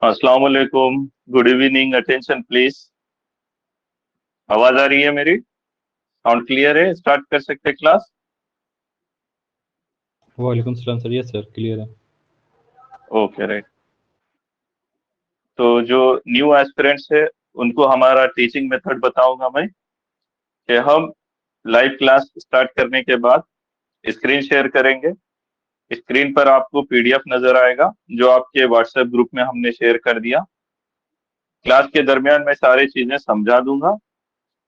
अस्सलाम वालेकुम। Good evening. Attention please. आवाज आ रही है मेरी? साउंड क्लियर है? स्टार्ट कर सकते हैं क्लास? वालेकुम सलाम सर। यस सर, क्लियर है। Okay, right. तो जो न्यू एस्पिरेंट्स है उनको हमारा टीचिंग मेथड बताऊंगा मैं कि हम लाइव क्लास स्टार्ट करने के बाद स्क्रीन शेयर करेंगे। स्क्रीन पर आपको पीडीएफ नजर आएगा जो आपके व्हाट्सएप ग्रुप में हमने शेयर कर दिया। क्लास के दरमियान मैं सारी चीजें समझा दूंगा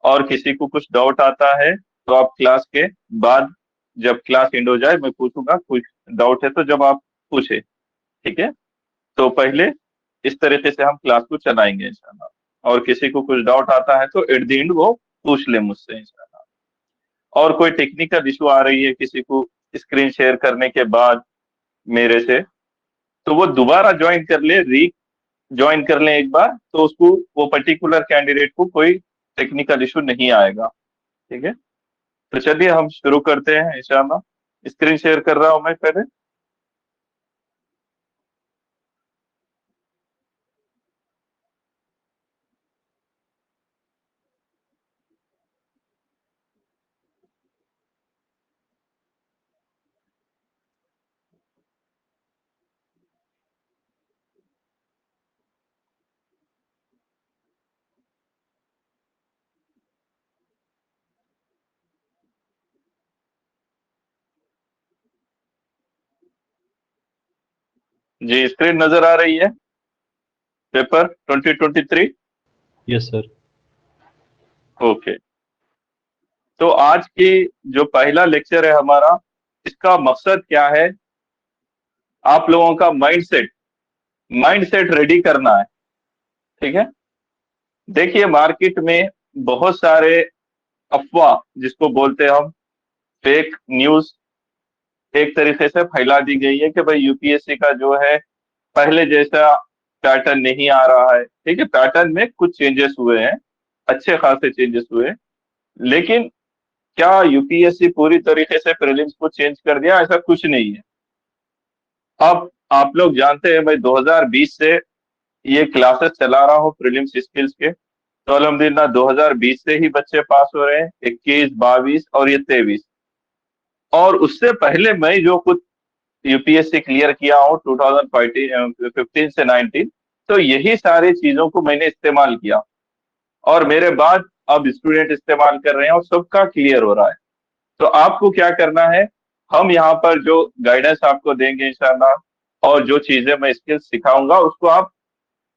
और किसी को कुछ डाउट आता है तो आप क्लास के बाद, जब क्लास एंड हो जाए, मैं पूछूंगा। कुछ डाउट है तो जब आप पूछे, ठीक है? तो पहले इस तरीके से हम क्लास को चलाएंगे इंशाल्लाह, और किसी को कुछ डाउट आता है तो एट द एंड वो पूछ ले मुझसे इंशाल्लाह। और कोई टेक्निकल इशू आ रही है किसी को स्क्रीन शेयर करने के बाद मेरे से, तो वो दोबारा ज्वाइन कर ले, री ज्वाइन कर ले एक बार, तो उसको, वो पर्टिकुलर कैंडिडेट को कोई टेक्निकल इशू नहीं आएगा। ठीक है? तो चलिए हम शुरू करते हैं इंशाल्लाह। स्क्रीन शेयर कर रहा हूं मैं पहले। जी, स्क्रीन नजर आ रही है? पेपर 2023। Yes sir. ओके। तो आज की जो पहला लेक्चर है हमारा, इसका मकसद क्या है? आप लोगों का माइंड सेट रेडी करना है। ठीक है? देखिए, मार्केट में बहुत सारे अफवाह, जिसको बोलते हैं हम फेक न्यूज, एक तरीके से फैला दी गई है कि भाई यूपीएससी का जो है पहले जैसा पैटर्न नहीं आ रहा है। ठीक है, पैटर्न में कुछ चेंजेस हुए हैं, अच्छे खासे चेंजेस हुए हैं, लेकिन क्या यूपीएससी पूरी तरीके से प्रीलिम्स को चेंज कर दिया? ऐसा कुछ नहीं है। अब आप लोग जानते हैं, मैं 2020 से ये क्लासेस चला रहा हूँ प्रीलिम्स स्किल्स के, तो अल्हम्दुलिल्लाह 2020 से ही बच्चे पास हो रहे हैं, 21, 22 और ये 23। और उससे पहले मैं जो कुछ यूपीएससी क्लियर किया हूँ 2015 से 19, तो यही सारी चीजों को मैंने इस्तेमाल किया, और मेरे बाद अब स्टूडेंट इस्तेमाल कर रहे हैं और सबका क्लियर हो रहा है। तो आपको क्या करना है, हम यहाँ पर जो गाइडेंस आपको देंगे इंशाल्लाह, और जो चीजें मैं स्किल्स सिखाऊंगा उसको आप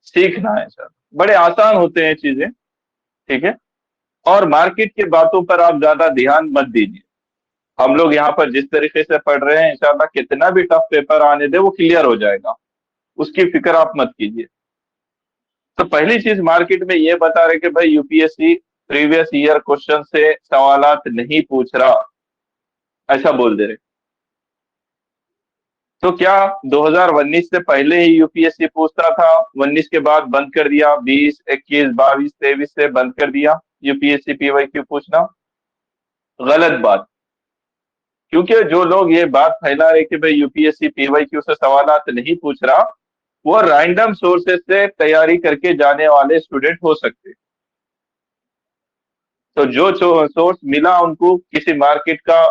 सीखना है सर। बड़े आसान होते हैं चीजें। ठीक है? और मार्केट की बातों पर आप ज्यादा ध्यान मत दीजिए। हम लोग यहाँ पर जिस तरीके से पढ़ रहे हैं, इंशाल्लाह कितना भी टफ पेपर आने दे वो क्लियर हो जाएगा, उसकी फिक्र आप मत कीजिए। तो पहली चीज मार्केट में ये बता रहे कि भाई यूपीएससी प्रीवियस ईयर क्वेश्चन से सवालात नहीं पूछ रहा, ऐसा बोल दे रहे। तो क्या 2019 से पहले ही यूपीएससी पूछता था, 19 के बाद बंद कर दिया, 20, 21, 22, 23 से बंद कर दिया यूपीएससी पीवाईक्यू पूछना? गलत बात। क्योंकि जो लोग ये बात फैला रहे कि भाई यूपीएससी पीवाईक्यू से सवालात नहीं पूछ रहा, वो रैंडम सोर्सेस से तैयारी करके जाने वाले स्टूडेंट हो सकते हैं। तो जो सोर्स मिला उनको, किसी मार्केट का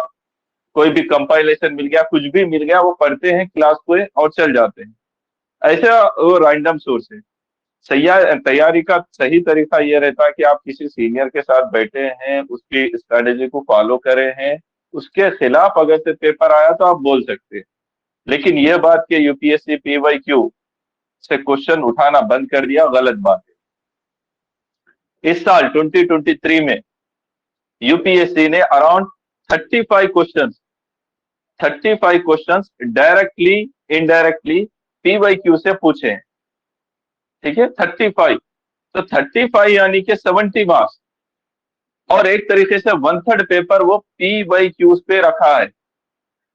कोई भी कंपाइलेशन मिल गया, कुछ भी मिल गया, वो पढ़ते हैं क्लास को और चल जाते हैं। ऐसा वो रैंडम सोर्स है। तैयारी का सही तरीका ये रहता है कि आप किसी सीनियर के साथ बैठे हैं, उसकी स्ट्रेटेजी को फॉलो करे हैं, उसके खिलाफ अगर से पेपर आया तो आप बोल सकते हैं। लेकिन यह बात कि यूपीएससी पीवाईक्यू से क्वेश्चन उठाना बंद कर दिया, गलत बात है। इस साल 2023 में यूपीएससी ने around 35 question directly, indirectly PYQ से पूछे हैं। ठीक है? 35। तो 35 यानी कि 70 मार्क्स, और एक तरीके से वन थर्ड पेपर वो पीवाईक्यूज पे रखा है।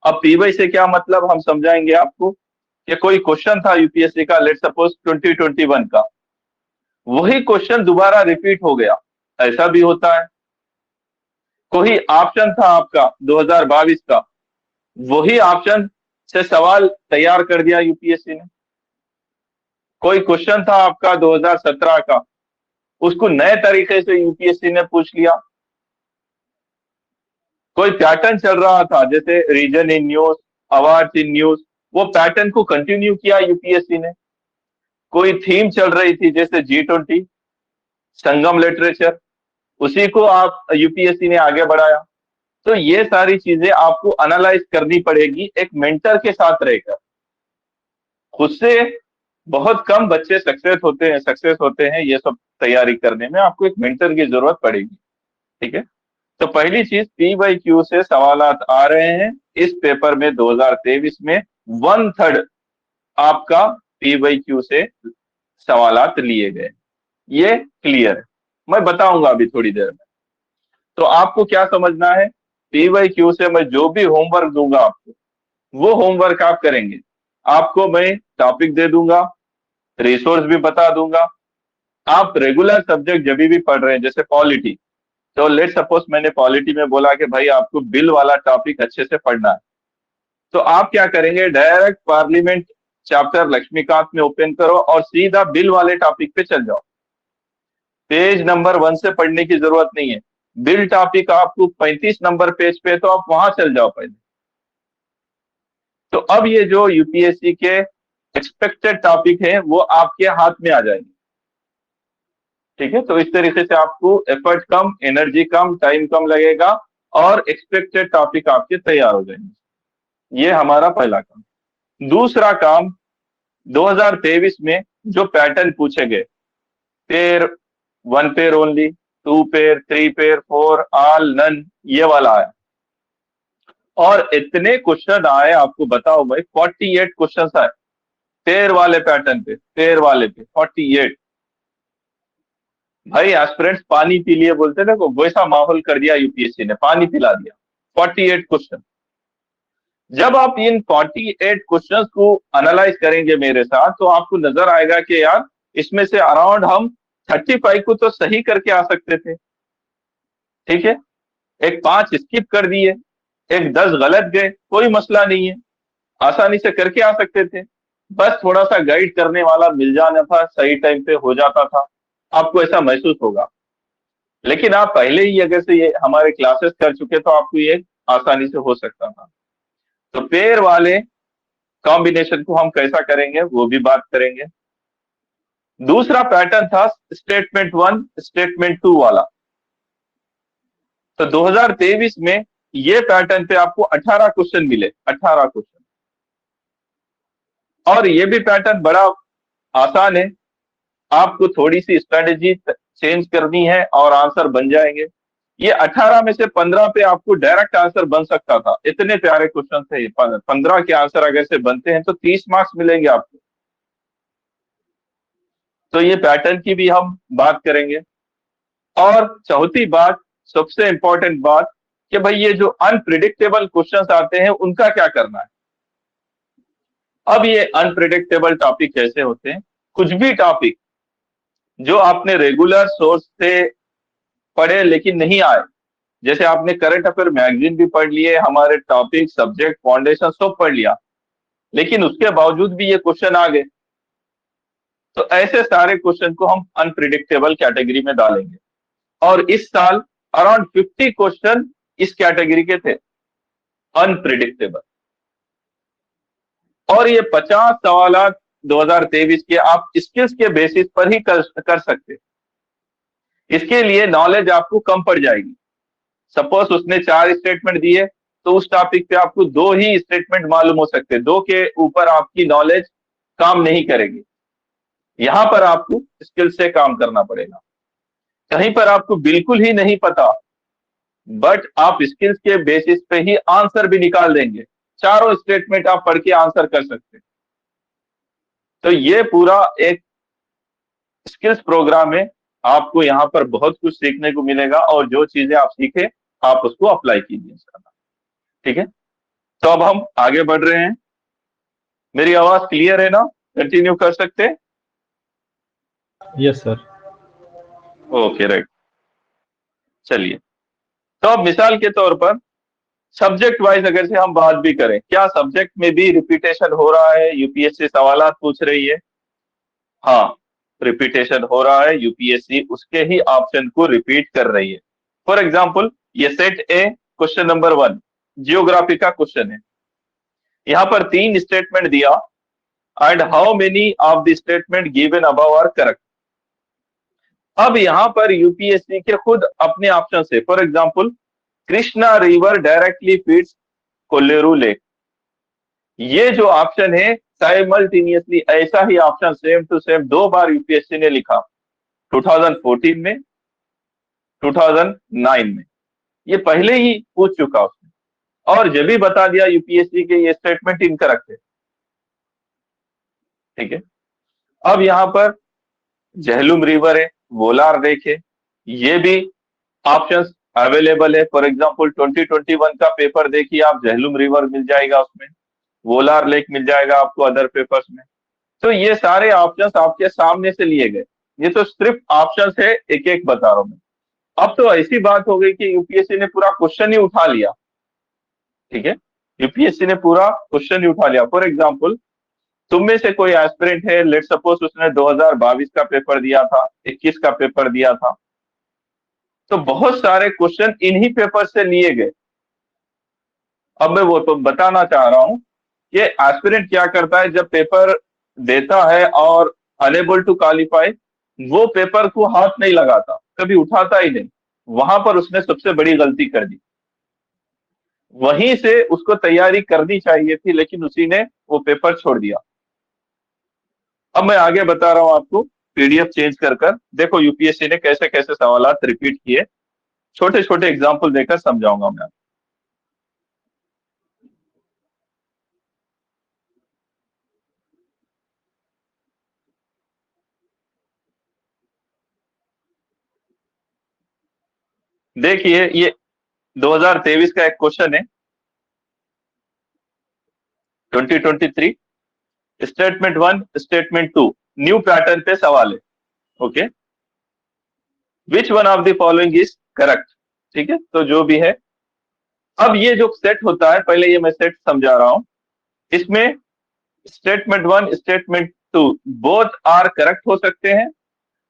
अब पीवाई से क्या मतलब, हम समझाएंगे आपको। कि कोई क्वेश्चन था यूपीएससी का, लेट सपोज 2021 का, वही क्वेश्चन दोबारा रिपीट हो गया, ऐसा भी होता है। कोई ऑप्शन था आपका 2022 का, वही ऑप्शन से सवाल तैयार कर दिया यूपीएससी ने। कोई क्वेश्चन था आपका 2017 का, उसको नए तरीके से यूपीएससी ने पूछ लिया। कोई पैटर्न चल रहा था जैसे reason in news, awards in news, वो पैटर्न को कंटिन्यू किया यूपीएससी ने। कोई थीम चल रही थी जैसे G20, संगम लिटरेचर, उसी को आप यूपीएससी ने आगे बढ़ाया। तो ये सारी चीजें आपको एनालाइज करनी पड़ेगी एक मेंटर के साथ रहकर। खुद से बहुत कम बच्चे सक्सेस होते हैं ये सब तैयारी करने में, आपको एक मेंटर की जरूरत पड़ेगी। ठीक है, तो पहली चीज PYQ से सवालात आ रहे हैं इस पेपर में 2023 में, 1/3 आपका PYQ से सवालात लिए गए, ये क्लियर है। मैं बताऊंगा अभी थोड़ी देर में। तो आपको क्या समझना है, PYQ से मैं जो भी होमवर्क दूंगा आपको, वो होमवर्क आप करेंगे। आपको मैं टॉपिक दे दूंगा, रिसोर्स भी बता दूंगा। आप रेगुलर सब्जेक्ट जब भी पढ़ रहे हैं, जैसे पॉलिटी, तो लेट सपोज मैंने पॉलिटी में बोला कि भाई आपको बिल वाला टॉपिक अच्छे से पढ़ना है, तो आप क्या करेंगे, डायरेक्ट पार्लियामेंट चैप्टर लक्ष्मीकांत में ओपन करो और सीधा बिल वाले टॉपिक पे चल जाओ। पेज नंबर 1 से पढ़ने की जरूरत नहीं है। बिल टॉपिक आपको 35 नंबर पेज पे, तो आप वहां चल जाओ पहले। तो अब ये जो यूपीएससी के एक्सपेक्टेड टॉपिक है वो आपके हाथ में आ जाएंगे। ठीक है, तो इस तरीके से आपको एफर्ट कम, एनर्जी कम, टाइम कम लगेगा और एक्सपेक्टेड टॉपिक आपके तैयार हो जाएंगे। ये हमारा पहला काम। दूसरा काम, 2023 में जो पैटर्न पूछे गए, pair, 1 pair only, 2 pair, 3 pair, 4, all, none, ये वाला आया। और इतने क्वेश्चन आए, आपको बताओ भाई, 48 क्वेश्चन आए पेयर वाले पैटर्न पे, पेयर वाले पे 48। भाई एस्पिरेंट्स पानी पी लिए बोलते थे, को वैसा माहौल कर दिया यूपीएससी ने, पानी पिला दिया। 48 क्वेश्चन। जब आप इन 48 क्वेश्चंस को एनालाइज करेंगे मेरे साथ, तो आपको नजर आएगा कि यार इसमें से अराउंड हम 35 को तो सही करके आ सकते थे। ठीक है, एक 5 स्किप कर दिए, एक 10 गलत गए, कोई मसला नहीं है, आसानी से करके आ सकते थे। बस थोड़ा सा गाइड करने वाला मिल जाना था, सही टाइम पे हो जाता था, आपको ऐसा महसूस होगा। लेकिन आप पहले ही अगर से ये हमारे क्लासेस कर चुके तो आपको ये आसानी से हो सकता था। तो पेयर वाले कॉम्बिनेशन को हम कैसा करेंगे वो भी बात करेंगे। दूसरा पैटर्न था स्टेटमेंट 1 स्टेटमेंट 2 वाला। तो 2023 में ये पैटर्न पे आपको 18 क्वेश्चन मिले, 18 क्वेश्चन। और ये भी पैटर्न बड़ा आसान है, आपको थोड़ी सी स्ट्रेटेजी चेंज करनी है और आंसर बन जाएंगे। ये 18 में से 15 पे आपको डायरेक्ट आंसर बन सकता था, इतने प्यारे क्वेश्चन थे। 15 के आंसर अगर से बनते हैं तो 30 मार्क्स मिलेंगे आपको। तो ये पैटर्न की भी हम बात करेंगे। और चौथी बात, सबसे इंपॉर्टेंट बात, कि भाई ये जो अनप्रिडिक्टेबल क्वेश्चंस आते हैं उनका क्या करना है। अब ये अनप्रिडिक्टेबल टॉपिक कैसे होते हैं, कुछ भी टॉपिक जो आपने रेगुलर सोर्स से पढ़े लेकिन नहीं आए, जैसे आपने करंट अफेयर मैगजीन भी पढ़ लिए, हमारे टॉपिक, सब्जेक्ट, फाउंडेशन सब पढ़ लिया, लेकिन उसके बावजूद भी ये क्वेश्चन आ गए, तो ऐसे सारे क्वेश्चन को हम अनप्रिडिक्टेबल कैटेगरी में डालेंगे। और इस साल अराउंड 50 क्वेश्चन इस कैटेगरी के थे, अनप्रिडिक्टेबल। और ये 50 सवालात 2023 के आप स्किल्स के बेसिस पर ही कर सकते। इसके लिए नॉलेज आपको कम पड़ जाएगी। सपोज उसने 4 स्टेटमेंट दिए, तो उस टॉपिक पे आपको 2 ही स्टेटमेंट मालूम हो सकते, 2 के ऊपर आपकी नॉलेज काम नहीं करेगी। यहां पर आपको स्किल से काम करना पड़ेगा। कहीं पर आपको बिल्कुल ही नहीं पता, बट आप स्किल्स के बेसिस पे ही आंसर भी निकाल देंगे, चारों स्टेटमेंट आप पढ़ के आंसर कर सकते। तो ये पूरा एक स्किल्स प्रोग्राम है, आपको यहाँ पर बहुत कुछ सीखने को मिलेगा, और जो चीजें आप सीखे आप उसको अप्लाई कीजिए इंशाल्लाह। ठीक है, तो अब हम आगे बढ़ रहे हैं। मेरी आवाज क्लियर है ना, कंटिन्यू कर सकते हैं? Yes sir. Okay, right. चलिए, तो अब मिसाल के तौर पर सब्जेक्ट वाइज अगर से हम बात भी करें, क्या सब्जेक्ट में भी रिपीटेशन हो रहा है, यूपीएससी सवालात पूछ रही है? हाँ, रिपीटेशन हो रहा है, यूपीएससी उसके ही ऑप्शन को रिपीट कर रही है। फॉर एग्जाम्पल, ये set A question number 1 geography का क्वेश्चन है। यहाँ पर 3 स्टेटमेंट दिया and how many of the statement given above are correct. अब यहाँ पर यूपीएससी के खुद अपने ऑप्शन से, for example, Krishna river directly feeds Kolleru lake, ये जो ऑप्शन है साइमल्टेनियसली ऐसा ही ऑप्शन सेम टू सेम 2 बार यूपीएससी ने लिखा, 2014 में, 2009 में। ये पहले ही पूछ चुका उसने और जब भी बता दिया यूपीएससी के ये स्टेटमेंट इनकरेक्ट है। ठीक है, अब यहाँ पर झेलुम रिवर है, वोलार लेक है, ये भी ऑप्शंस अवेलेबल है। फॉर एग्जांपल 2021 का पेपर देखिए आप, झेलुम रिवर मिल जाएगा उसमें, वोलार लेक मिल जाएगा आपको अदर पेपर्स में। तो ये सारे ऑप्शंस आपके सामने से लिए गए, ये तो सिर्फ ऑप्शंस है, एक एक बता रहा हूं मैं। अब तो ऐसी बात हो गई कि यूपीएससी ने पूरा क्वेश्चन ही उठा लिया। ठीक है, यूपीएससी ने पूरा क्वेश्चन ही उठा लिया। फॉर एग्जाम्पल, तुम में से कोई एस्पिरेंट है, लेट सपोज उसने 2022 का पेपर दिया था, 21 का पेपर दिया था, तो बहुत सारे क्वेश्चन इन्हीं पेपर से लिए गए। अब मैं वो तो बताना चाह रहा हूं कि एस्पिरेंट क्या करता है, जब पेपर देता है और अनेबल टू क्वालिफाई, वो पेपर को हाथ नहीं लगाता, कभी उठाता ही नहीं। वहां पर उसने सबसे बड़ी गलती कर दी, वहीं से उसको तैयारी करनी चाहिए थी, लेकिन उसी ने वो पेपर छोड़ दिया। अब मैं आगे बता रहा हूं आपको, पीडीएफ चेंज कर देखो यूपीएससी ने कैसे कैसे सवालात रिपीट किए, छोटे छोटे एग्जाम्पल देकर समझाऊंगा मैं। देखिए, ये 2023 का एक क्वेश्चन है, 2023 स्टेटमेंट 1 स्टेटमेंट 2 न्यू पैटर्न पे सवाल है। Okay, which one of the following is correct. ठीक है, तो जो भी है, अब ये जो सेट होता है, पहले ये मैं सेट समझा रहा हूं। इसमें statement 1 statement 2 both are correct हो सकते हैं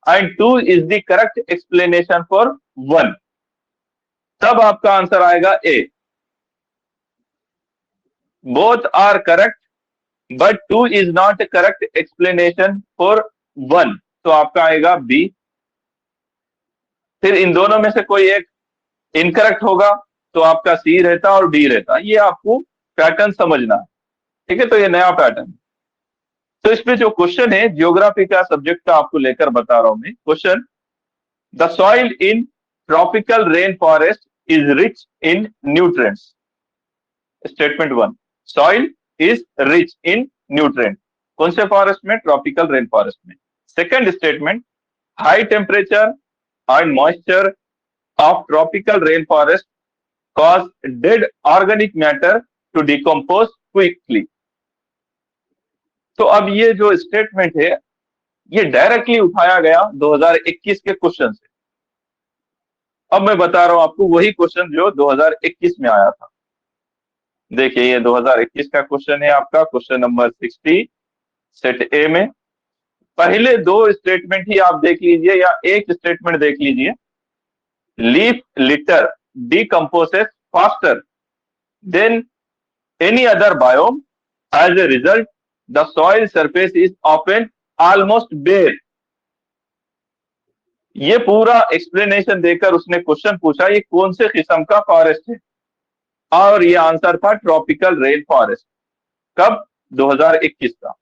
and 2 is the correct explanation for 1, तब आपका आंसर आएगा A. Both are correct but 2 is not correct explanation for 1, तो आपका आएगा बी। फिर इन दोनों में से कोई एक इनकरेक्ट होगा तो आपका सी रहता और डी रहता। ये आपको पैटर्न समझना है। ठीक है, तो ये नया पैटर्न। तो इसमें जो क्वेश्चन है, जियोग्राफी का सब्जेक्ट का आपको लेकर बता रहा हूं मैं। Question, the soil in tropical rain forest is rich in nutrients. Statement 1, soil is rich in nutrient. कौन से फॉरेस्ट में? ट्रॉपिकल रेन फॉरेस्ट में। Second statement, high temperature and moisture of tropical rainforest cause dead organic matter to decompose quickly। तो अब ये जो statement है, ये डायरेक्टली उठाया गया 2021 के क्वेश्चन से। अब मैं बता रहा हूं आपको वही क्वेश्चन जो 2021 में आया था। देखिए, ये 2021 का क्वेश्चन है आपका, क्वेश्चन नंबर 60 सेट ए में। पहले 2 स्टेटमेंट ही आप देख लीजिए या एक स्टेटमेंट देख लीजिए। Leaf litter decomposes faster than any other biome. As a result, the soil surface is often almost bare। ये पूरा एक्सप्लेनेशन देकर उसने क्वेश्चन पूछा, ये कौन से किस्म का फॉरेस्ट है, और ये आंसर था ट्रॉपिकल रेन फॉरेस्ट। कब? 2021 का।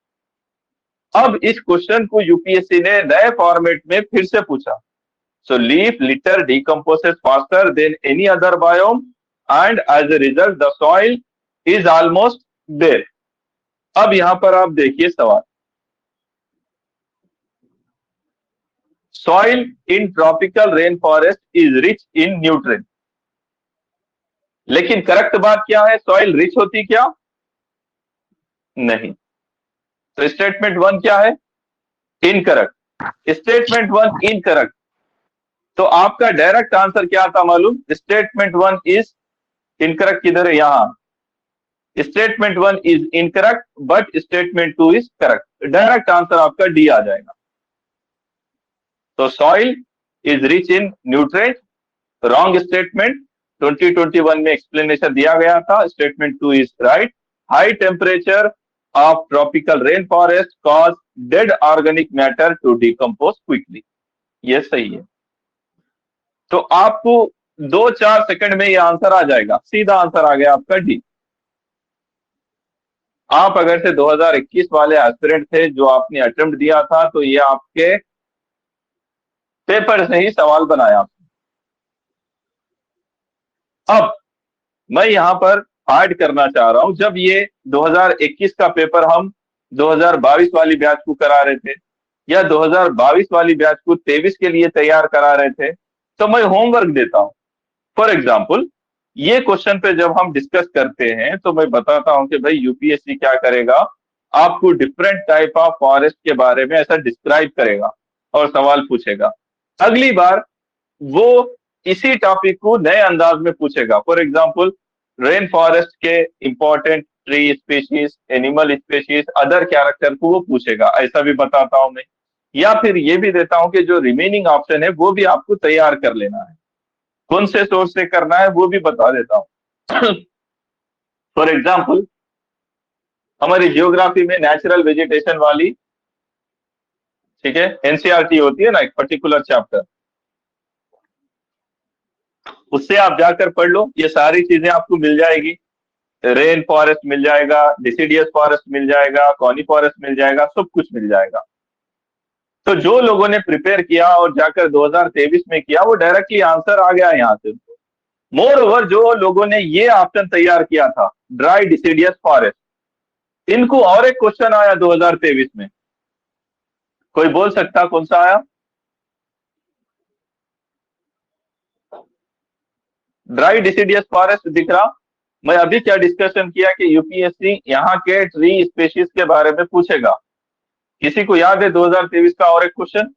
अब इस क्वेश्चन को यूपीएससी ने नए फॉर्मेट में फिर से पूछा। So leaf litter decomposes faster than any other biome and as a result the soil is almost bare। अब यहां पर आप देखिए सवाल, soil in tropical rainforest is rich in nutrients। लेकिन करेक्ट बात क्या है? सॉइल रिच होती क्या? नहीं। तो स्टेटमेंट 1 क्या है? इनकरेक्ट। स्टेटमेंट 1 इनकरेक्ट, तो आपका डायरेक्ट आंसर क्या था मालूम? Statement 1 is incorrect. किधर है? यहां। Statement 1 is incorrect but statement 2 is correct. Direct answer आपका डी आ जाएगा। तो soil is rich in nutrient, wrong statement. 2021 में एक्सप्लेनेशन दिया गया था, statement 2 is right. High temperature of tropical rain forest cause dead organic matter to decompose quickly, ये सही है। तो आपको 2-4 सेकंड में ये आंसर आ जाएगा, सीधा आंसर आ गया आपका डी। आप अगर से 2021 वाले एस्पिरेंट थे जो आपने अटेम्प्ट दिया था, तो ये आपके पेपर से ही सवाल बनाया। अब मैं यहां पर ऐड करना चाह रहा हूं, जब ये 2021 का पेपर हम 2022 वाली बैच को करा रहे थे, या 2022 वाली बैच को 23 के लिए तैयार करा रहे थे, तो मैं होमवर्क देता हूं। फॉर एग्जाम्पल, ये क्वेश्चन पे जब हम डिस्कस करते हैं तो मैं बताता हूं कि भाई यूपीएससी क्या करेगा, आपको डिफरेंट टाइप ऑफ फॉरेस्ट के बारे में ऐसा डिस्क्राइब करेगा और सवाल पूछेगा। अगली बार वो इसी टॉपिक को नए अंदाज में पूछेगा। फॉर एग्जाम्पल, रेन फॉरेस्ट के important tree species, animal species, other character को वो पूछेगा, ऐसा भी बताता हूं मैं। या फिर ये भी देता हूं कि जो रिमेनिंग ऑप्शन है वो भी आपको तैयार कर लेना है, कौन से सोर्स से करना है वो भी बता देता हूं। फॉर एग्जाम्पल, हमारी जियोग्राफी में नेचुरल वेजिटेशन वाली, ठीक है, एनसीईआरटी होती है ना, एक पर्टिकुलर चैप्टर, उससे आप जाकर पढ़ लो, ये सारी चीजें आपको मिल जाएगी। रेन फॉरेस्ट मिल जाएगा, डिसिडियस फॉरेस्ट मिल जाएगा, कॉनी फॉरेस्ट मिल जाएगा, सब कुछ मिल जाएगा। तो जो लोगों ने प्रिपेयर किया और जाकर 2023 में किया, वो डायरेक्टली आंसर आ गया यहाँ से। मोर ओवर, जो लोगों ने ये ऑप्शन तैयार किया था, ड्राई डिसिडियस फॉरेस्ट, इनको और एक क्वेश्चन आया 2023 में, कोई बोल सकता कौन सा आया? ड्राई डिसिडियस फॉरेस्ट दिख रहा? मैं अभी क्या डिस्कशन किया कि यूपीएससी यहाँ के ट्री स्पेशीज के बारे में पूछेगा। किसी को याद है 2023 का और एक क्वेश्चन?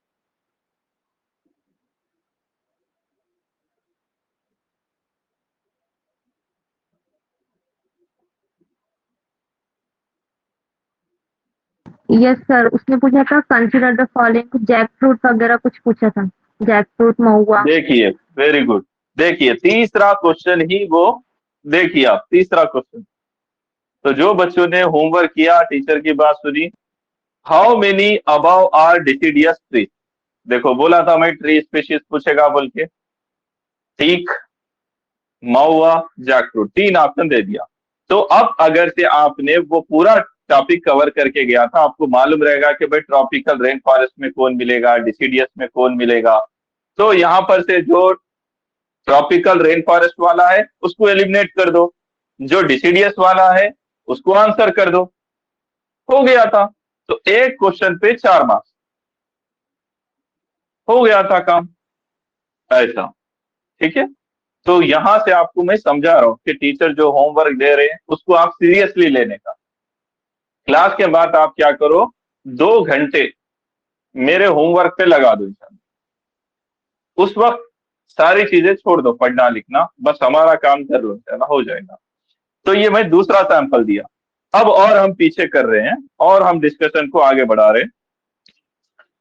यस सर, उसने पूछा था consider the following, jackfruit वगैरह कुछ पूछा था, जैक फ्रूट, महुआ। देखिए, वेरी गुड। देखिए, तीसरा क्वेश्चन ही वो, देखिए आप, तीसरा क्वेश्चन। तो जो बच्चों ने होमवर्क किया, टीचर की बात सुनी, how many above are deciduous tree? देखो, बोला था मैं ट्री स्पीशीज पूछेगा बोल के, टीक, महुआ, जैकफ्रूट, 3 ऑप्शन दे दिया। तो अब अगर से आपने वो पूरा टॉपिक कवर करके गया था, आपको मालूम रहेगा कि भाई ट्रॉपिकल रेन फॉरेस्ट में कौन मिलेगा, डिसिडियस में कौन मिलेगा। तो यहां पर से जो ट्रॉपिकल रेन फॉरेस्ट वाला है उसको एलिमिनेट कर दो, जो डिसिडियस वाला है उसको आंसर कर दो, हो गया था। तो एक क्वेश्चन पे 4 मार्क्स, हो गया था काम, ऐसा। ठीक है, तो यहां से आपको मैं समझा रहा हूं कि टीचर जो होमवर्क दे रहे हैं उसको आप सीरियसली लेने का। क्लास के बाद आप क्या करो, 2 घंटे मेरे होमवर्क पे लगा दो। उस वक्त सारी चीजें छोड़ दो, पढ़ना लिखना, बस हमारा काम कर लो, है ना, हो जाएगा। तो ये मैं दूसरा सैंपल दिया। अब और हम पीछे कर रहे हैं और हम डिस्कशन को आगे बढ़ा रहे हैं।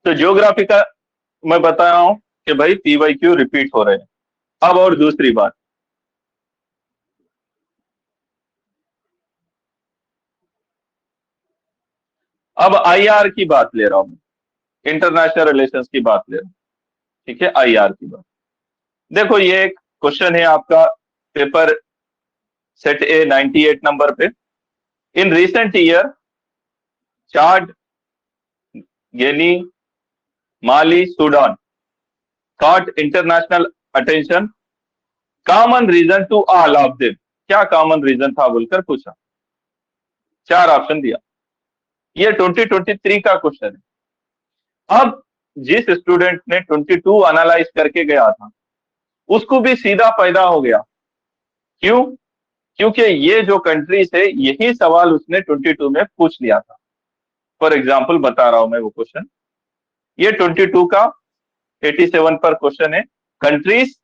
तो ज्योग्राफी का मैं बता रहा हूं कि भाई पीवाईक्यू रिपीट हो रहे हैं। अब और दूसरी बात, अब आईआर की बात ले रहा हूं मैं, इंटरनेशनल रिलेशंस की बात ले रहा हूं। ठीक है, आईआर की बात। देखो, ये एक क्वेश्चन है आपका पेपर सेट ए 98 नंबर पे। In recent year, Chad, Guinea, Mali, Sudan caught international attention, common reason to all of them, क्या कॉमन रीजन था बोलकर पूछा, 4 ऑप्शन दिया। ये 2023 का क्वेश्चन है। अब जिस स्टूडेंट ने 22 एनालाइज करके गया था उसको भी सीधा पैदा हो गया। क्यों? क्योंकि ये जो कंट्रीज है यही सवाल उसने 22 में पूछ लिया था। फॉर एग्जाम्पल बता रहा हूं मैं वो क्वेश्चन, ये 22 का 87 पर क्वेश्चन है, countries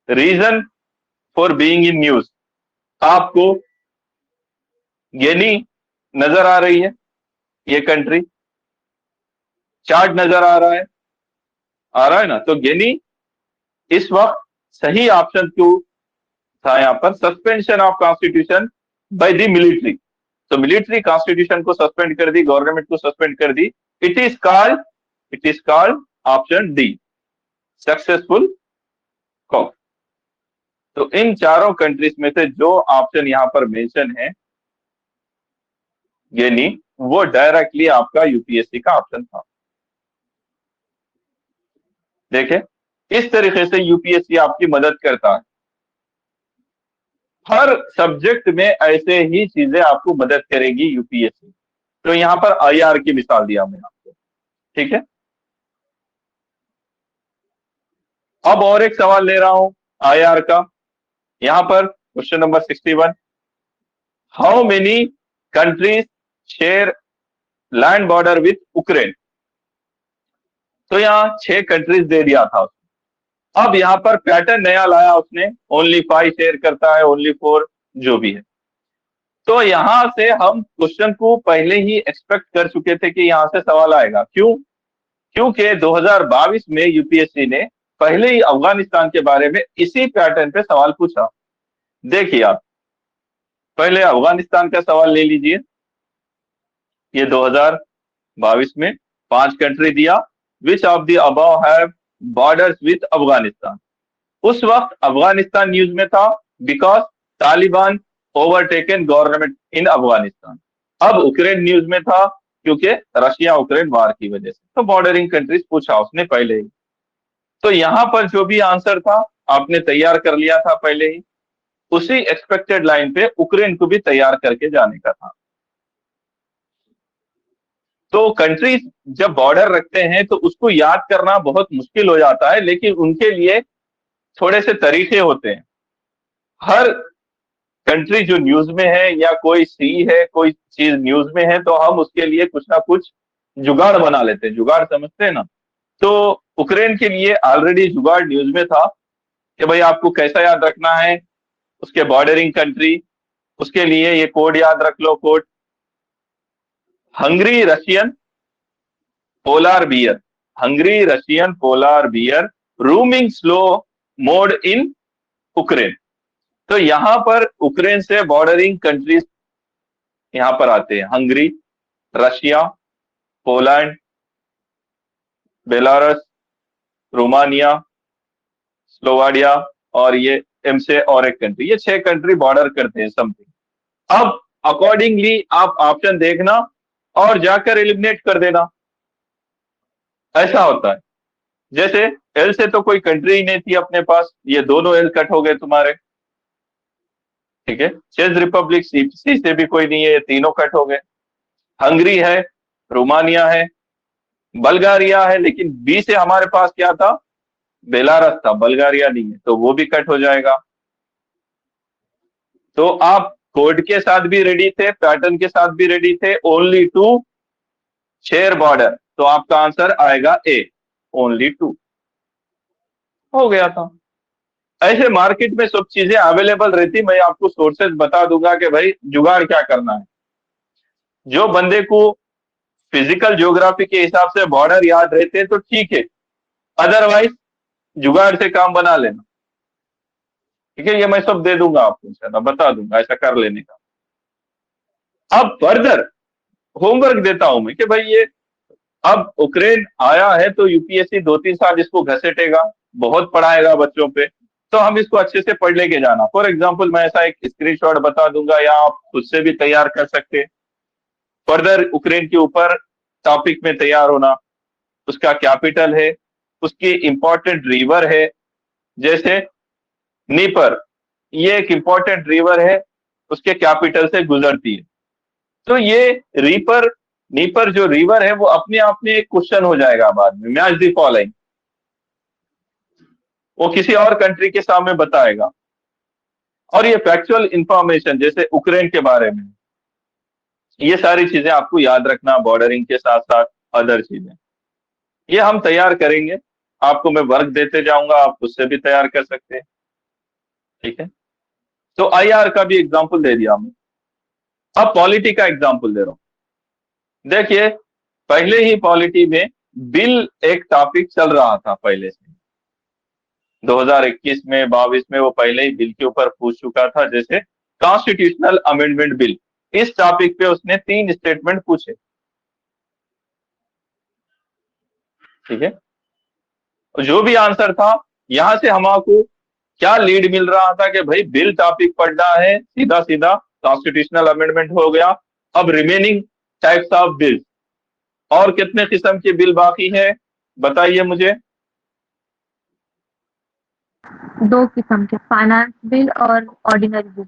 reason for being in news. आपको गिनी नजर आ रही है, ये कंट्री, चार्ट नजर आ रहा है, आ रहा है ना? तो गिनी इस वक्त सही ऑप्शन क्यों था यहाँ पर? Suspension of constitution by the military. तो मिलिट्री कॉन्स्टिट्यूशन को सस्पेंड कर दी, गवर्नमेंट को सस्पेंड कर दी। It is called option D, successful coup. तो इन चारों कंट्रीज में से जो ऑप्शन यहाँ पर मेंशन है गिनी, वो डायरेक्टली आपका यूपीएससी का ऑप्शन था। देखें, इस तरीके से यूपीएससी आपकी मदद करता है। हर सब्जेक्ट में ऐसे ही चीजें आपको मदद करेगी यूपीएससी। तो यहां पर आईआर की मिसाल दिया मैं आपको, ठीक है। अब और एक सवाल ले रहा हूं आईआर का। यहां पर question number 61, how many countries share land border with Ukraine? तो यहां 6 कंट्रीज दे दिया था उसने। अब यहां पर पैटर्न नया लाया उसने, ओनली 5 शेयर करता है, ओनली 4, जो भी है। तो यहां से हम क्वेश्चन को पहले ही एक्सपेक्ट कर चुके थे कि यहां से सवाल आएगा। क्यों? क्योंकि 2022 में यूपीएससी ने पहले ही अफगानिस्तान के बारे में इसी पैटर्न पे सवाल पूछा। देखिए आप, पहले अफगानिस्तान का सवाल ले लीजिए। ये 2022 में 5 कंट्री दिया, which of the above have borders with Afghanistan. उस वक्त अफगानिस्तान न्यूज में था because Taliban overtaken government in Afghanistan. अब यूक्रेन न्यूज में था क्योंकि रशिया यूक्रेन वार की वजह से। तो बॉर्डरिंग कंट्रीज पूछा उसने पहले ही। तो यहां पर जो भी आंसर था आपने तैयार कर लिया था पहले ही, उसी एक्सपेक्टेड लाइन पे यूक्रेन को भी तैयार करके जाने का था। तो कंट्रीज जब बॉर्डर रखते हैं तो उसको याद करना बहुत मुश्किल हो जाता है, लेकिन उनके लिए थोड़े से तरीके होते हैं। हर कंट्री जो न्यूज में है या कोई सी है, कोई चीज न्यूज में है, तो हम उसके लिए कुछ ना कुछ जुगाड़ बना लेते हैं। जुगाड़ समझते हैं ना? तो यूक्रेन के लिए ऑलरेडी जुगाड़ न्यूज में था कि भाई आपको कैसा याद रखना है उसके बॉर्डरिंग कंट्री। उसके लिए ये कोड याद रख लो, code Hungary Russian polar bear. Hungary Russian polar bear roaming slow mode in Ukraine. तो यहां पर यूक्रेन से बॉर्डरिंग कंट्रीज यहां पर आते हैं, Hungary, Russia, Poland, Belarus, Romania, Slovakia और ये एम से और एक कंट्री। ये 6 कंट्री बॉर्डर करते हैं समथिंग। अब अकॉर्डिंगली आप ऑप्शन देखना और जाकर एलिमिनेट कर देना। ऐसा होता है। जैसे एल से तो कोई कंट्री ही नहीं थी अपने पास, ये दोनों एल कट हो गए तुम्हारे, ठीक है। चेक रिपब्लिक सी से भी कोई नहीं है, ये तीनों कट हो गए। हंगरी है, रोमानिया है, बल्गारिया है, लेकिन बी से हमारे पास क्या था? बेलारस था, बल्गारिया नहीं है, तो वो भी कट हो जाएगा। तो आप कोड के साथ भी रेडी थे, पैटर्न के साथ भी रेडी थे, ओनली 2 शेयर बॉर्डर। तो आपका आंसर आएगा ए, ओनली 2 हो गया था। ऐसे मार्केट में सब चीजें अवेलेबल रहती, मैं आपको सोर्सेज बता दूंगा कि भाई जुगाड़ क्या करना है। जो बंदे को फिजिकल ज्योग्राफी के हिसाब से बॉर्डर याद रहते हैं तो ठीक है, अदरवाइज जुगाड़ से काम बना लेना, ठीक है। ये मैं सब दे दूंगा आपको, इंशाल्लाह बता दूंगा ऐसा कर लेने का। अब फर्दर होमवर्क देता हूं मैं कि भाई ये अब यूक्रेन आया है तो यूपीएससी 2-3 साल इसको घसेटेगा, बहुत पढ़ाएगा बच्चों पे। तो हम इसको अच्छे से पढ़ लेके जाना। फॉर एग्जाम्पल मैं ऐसा एक स्क्रीनशॉट बता दूंगा या आप खुद से भी तैयार कर सकते हैं। फर्दर यूक्रेन के ऊपर टॉपिक में तैयार होना, उसका कैपिटल है, उसकी इंपॉर्टेंट रिवर है, जैसे नीपर, ये एक इंपॉर्टेंट रिवर है, उसके कैपिटल से गुजरती है। तो ये नीपर जो रिवर है वो अपने आप में एक क्वेश्चन हो जाएगा बाद में, मैच द फॉलोइंग, वो किसी और कंट्री के सामने बताएगा। और ये फैक्चुअल इंफॉर्मेशन जैसे यूक्रेन के बारे में, ये सारी चीजें आपको याद रखना, बॉर्डरिंग के साथ साथ अदर चीजें, ये हम तैयार करेंगे। आपको मैं वर्क देते जाऊंगा, आप उससे भी तैयार कर सकते हैं, ठीक है। तो आईआर का भी एग्जाम्पल दे दिया हमने। अब पॉलिटी का एग्जाम्पल दे रहा हूं। देखिए, पहले ही पॉलिटी में बिल एक टॉपिक चल रहा था पहले से, 2021 में 22 में वो पहले ही बिल के ऊपर पूछ चुका था, जैसे कॉन्स्टिट्यूशनल अमेंडमेंट बिल। इस टॉपिक पे उसने 3 स्टेटमेंट पूछे, ठीक है। जो भी आंसर था, यहां से हमको क्या लीड मिल रहा था कि भाई बिल टॉपिक पढ़ना है, सीधा सीधा कॉन्स्टिट्यूशनल अमेंडमेंट हो गया। अब रिमेनिंग टाइप्स ऑफ बिल, और कितने किस्म के बिल बाकी है बताइए मुझे। 2 किस्म के, फाइनेंस बिल और ऑर्डिनरी बिल।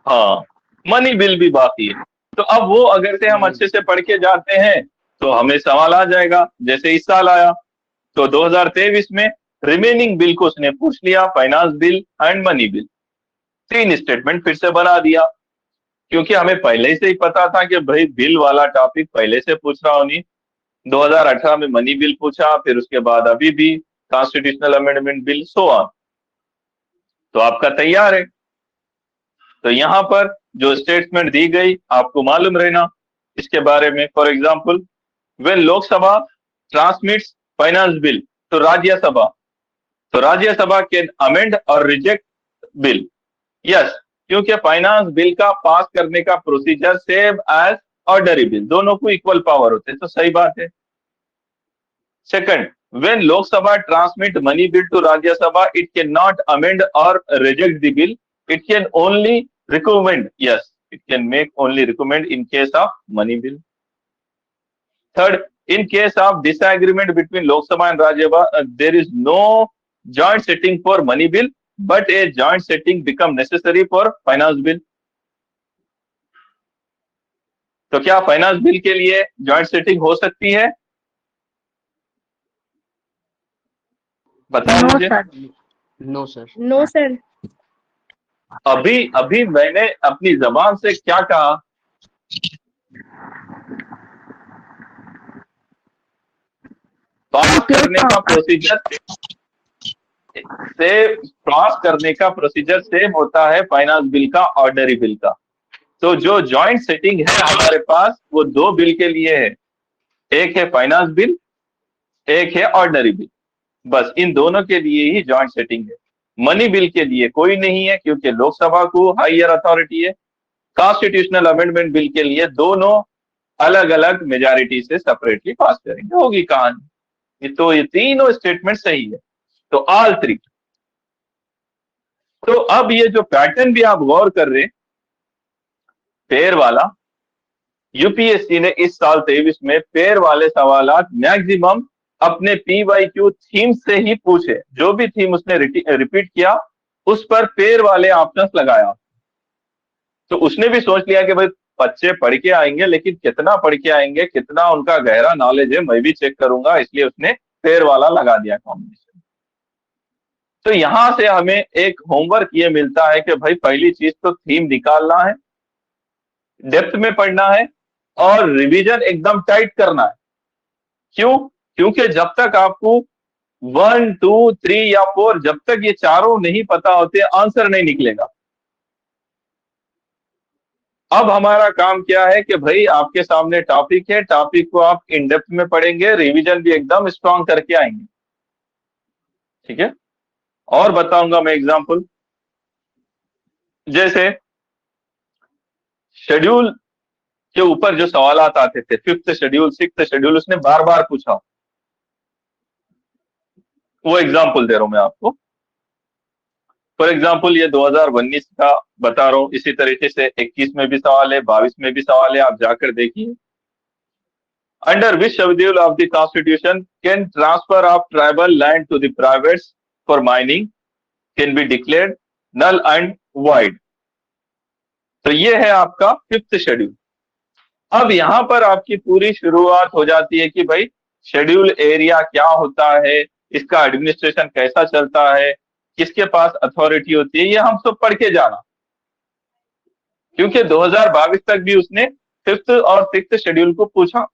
हाँ, मनी बिल भी बाकी है। तो अब वो अगर से हम अच्छे से पढ़ के जाते हैं तो हमें सवाल आ जाएगा, जैसे इस साल आया। तो 2023 में रिमेनिंग बिल को उसने पूछ लिया, finance bill and money bill. 3 statement फिर से बना दिया, क्योंकि हमें पहले से ही पता था कि भाई बिल वाला टॉपिक पहले से पूछ रहा होनी। 2018 में मनी बिल पूछा, फिर उसके बाद अभी भी constitutional amendment bill, so on. तो आपका तैयार है। तो यहां पर जो स्टेटमेंट दी गई आपको मालूम रहना इसके बारे में। For example, when Lok Sabha transmits finance bill तो राज्यसभा कैन अमेंड और रिजेक्ट बिल। यस, क्योंकि फाइनेंस बिल का पास करने का procedure same as ordinary bill, दोनों को इक्वल पावर होते हैं, तो सही बात है। Second, when Lok Sabha transmit money bill to Rajya Sabha, it cannot amend or reject the bill. It can only recommend. Yes, it can make only recommend in case of money bill. Third, in case of disagreement between Lok Sabha and Rajya Sabha, there is no joint sitting for money bill, but a joint sitting become necessary for finance bill. तो क्या finance bill के लिए joint setting हो सकती है? बताओ मुझे। No sir. No sir. अभी मैंने अपनी जबान से क्या कहा? पास करने का प्रोसीजर सेम होता है फाइनेंस बिल का ऑर्डनरी बिल का। तो जो जॉइंट सेटिंग है हमारे पास वो 2 बिल के लिए है, एक है फाइनेंस बिल, एक है ऑर्डनरी बिल। बस इन दोनों के लिए ही जॉइंट सेटिंग है। मनी बिल के लिए कोई नहीं है, क्योंकि लोकसभा को हायर अथॉरिटी है। कॉन्स्टिट्यूशनल अमेंडमेंट बिल के लिए दोनों अलग अलग मेजॉरिटी से सेपरेटली पास करेंगे, होगी कहानी। तो ये तीनों स्टेटमेंट सही है, तो ऑल 3। तो अब ये जो पैटर्न भी आप गौर कर रहे, पेयर वाला, यूपीएससी ने इस साल 23 में पेयर वाले सवालात मैक्सिमम अपने पीवाईक्यू थीम से ही पूछे। जो भी थीम उसने रिपीट किया उस पर पेयर वाले ऑप्शंस लगाया। तो उसने भी सोच लिया कि भाई बच्चे पढ़ के आएंगे, लेकिन कितना पढ़ के आएंगे, कितना उनका गहरा नॉलेज है, मैं भी चेक करूंगा, इसलिए उसने पेयर वाला लगा दिया कॉम्बिनेशन। तो यहां से हमें एक होमवर्क ये मिलता है कि भाई पहली चीज तो थीम निकालना है, डेप्थ में पढ़ना है और रिवीजन एकदम टाइट करना है। क्यों? क्योंकि जब तक आपको 1, 2, 3 या 4, जब तक ये चारों नहीं पता होते आंसर नहीं निकलेगा। अब हमारा काम क्या है कि भाई आपके सामने टॉपिक है, टॉपिक को आप इन डेप्थ में पढ़ेंगे, रिवीजन भी एकदम स्ट्रांग करके आएंगे, ठीक है। और बताऊंगा मैं एग्जांपल, जैसे शेड्यूल के ऊपर जो सवालात आते थे, 5th शेड्यूल, 6th शेड्यूल, उसने बार बार पूछा। वो एग्जांपल दे रहा हूं मैं आपको। फॉर एग्जांपल ये 2019 का बता रहा हूं, इसी तरीके से 21 में भी सवाल है, 22 में भी सवाल है, आप जाकर देखिए। Under which schedule of the constitution can transfer of tribal land to the privates for mining can be declared null and void. तो ये है आपका 5th शेड्यूल। अब यहां पर आपकी पूरी शुरुआत हो जाती है कि भाई शेड्यूल एरिया क्या होता है, इसका एडमिनिस्ट्रेशन कैसा चलता है, किसके पास अथॉरिटी होती है, ये हम सब पढ़ के जाना। क्योंकि 2022 तक भी उसने 5th और 6th शेड्यूल को पूछा।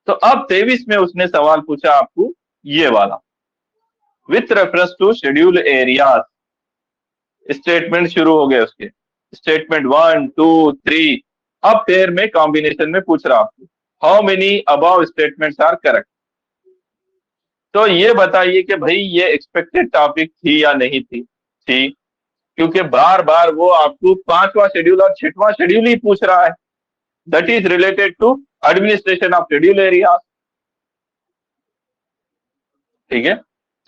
तो अब 23 में उसने सवाल पूछा आपको ये वाला, with reference to schedule areas. Statement शुरू हो गए उसके, स्टेटमेंट 1, 2, 3। अब पेयर में कॉम्बिनेशन में पूछ रहा आपको। How many above statements are correct. तो ये बताइए कि भाई ये एक्सपेक्टेड टॉपिक थी या नहीं थी, क्योंकि बार बार वो आपको 5वां शेड्यूल और 6वां शेड्यूल ही पूछ रहा है, that is related to administration of schedule area. ठीक है,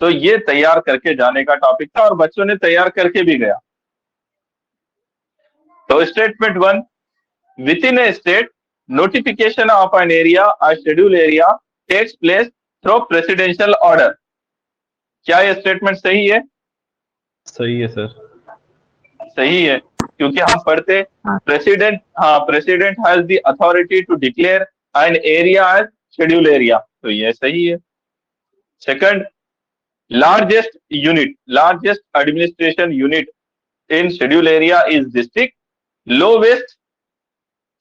तो ये तैयार करके जाने का टॉपिक था और बच्चों ने तैयार करके भी गया। तो statement 1, within a state notification of an area और schedule area takes place through presidential order. क्या ये स्टेटमेंट सही है? सही है सर। सही है, क्योंकि हम पढ़ते president, president has the authority to declare an area as schedule area, तो ये सही है। Second, largest administration unit in schedule area is district, lowest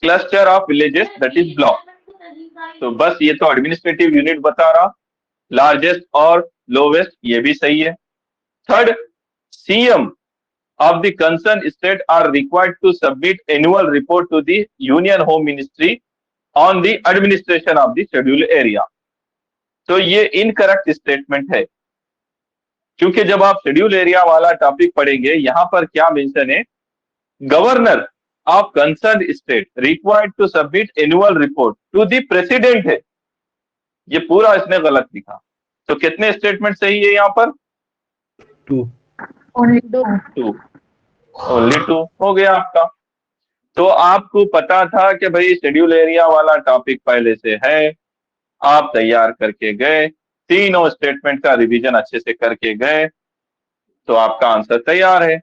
cluster of villages that is block. तो बस ये तो एडमिनिस्ट्रेटिव यूनिट बता रहा, लार्जेस्ट और लोवेस्ट, ये भी सही है। Third, CM of the concerned state are required to submit annual report to the Union Home Ministry on the administration of the scheduled area। तो ये इनकरेक्ट स्टेटमेंट है, क्योंकि जब आप शेड्यूल एरिया वाला टॉपिक पढ़ेंगे, यहां पर क्या मेंशन है, governor of concern state required to submit annual report to the president है, ये पूरा इसने गलत लिखा। तो कितने स्टेटमेंट सही है यहाँ पर? 2। ओनली 2 हो गया आपका। तो आपको पता था कि भाई शेड्यूल एरिया वाला टॉपिक पहले से है, आप तैयार करके गए, तीनों स्टेटमेंट का रिवीजन अच्छे से करके गए, तो आपका आंसर तैयार है।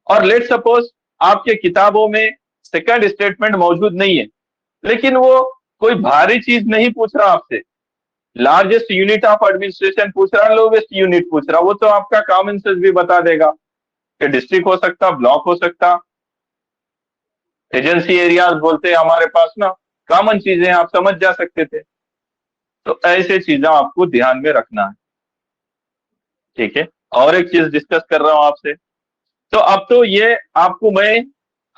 और लेट सपोज आपके किताबों में सेकंड स्टेटमेंट मौजूद नहीं है, लेकिन वो कोई भारी चीज नहीं पूछ रहा आपसे, लार्जेस्ट यूनिट ऑफ एडमिनिस्ट्रेशन पूछ रहा, लोवेस्ट यूनिट पूछ रहा, वो तो आपका कॉमन सेंस भी बता देगा कि डिस्ट्रिक्ट हो सकता, ब्लॉक हो सकता, एजेंसी एरियाज बोलते हैं हमारे पास ना, कॉमन चीजें आप समझ जा सकते थे। तो ऐसे चीजें आपको ध्यान में रखना है। ठीक है, और एक चीज डिस्कस कर रहा हूं आपसे, तो अब तो ये आपको मैं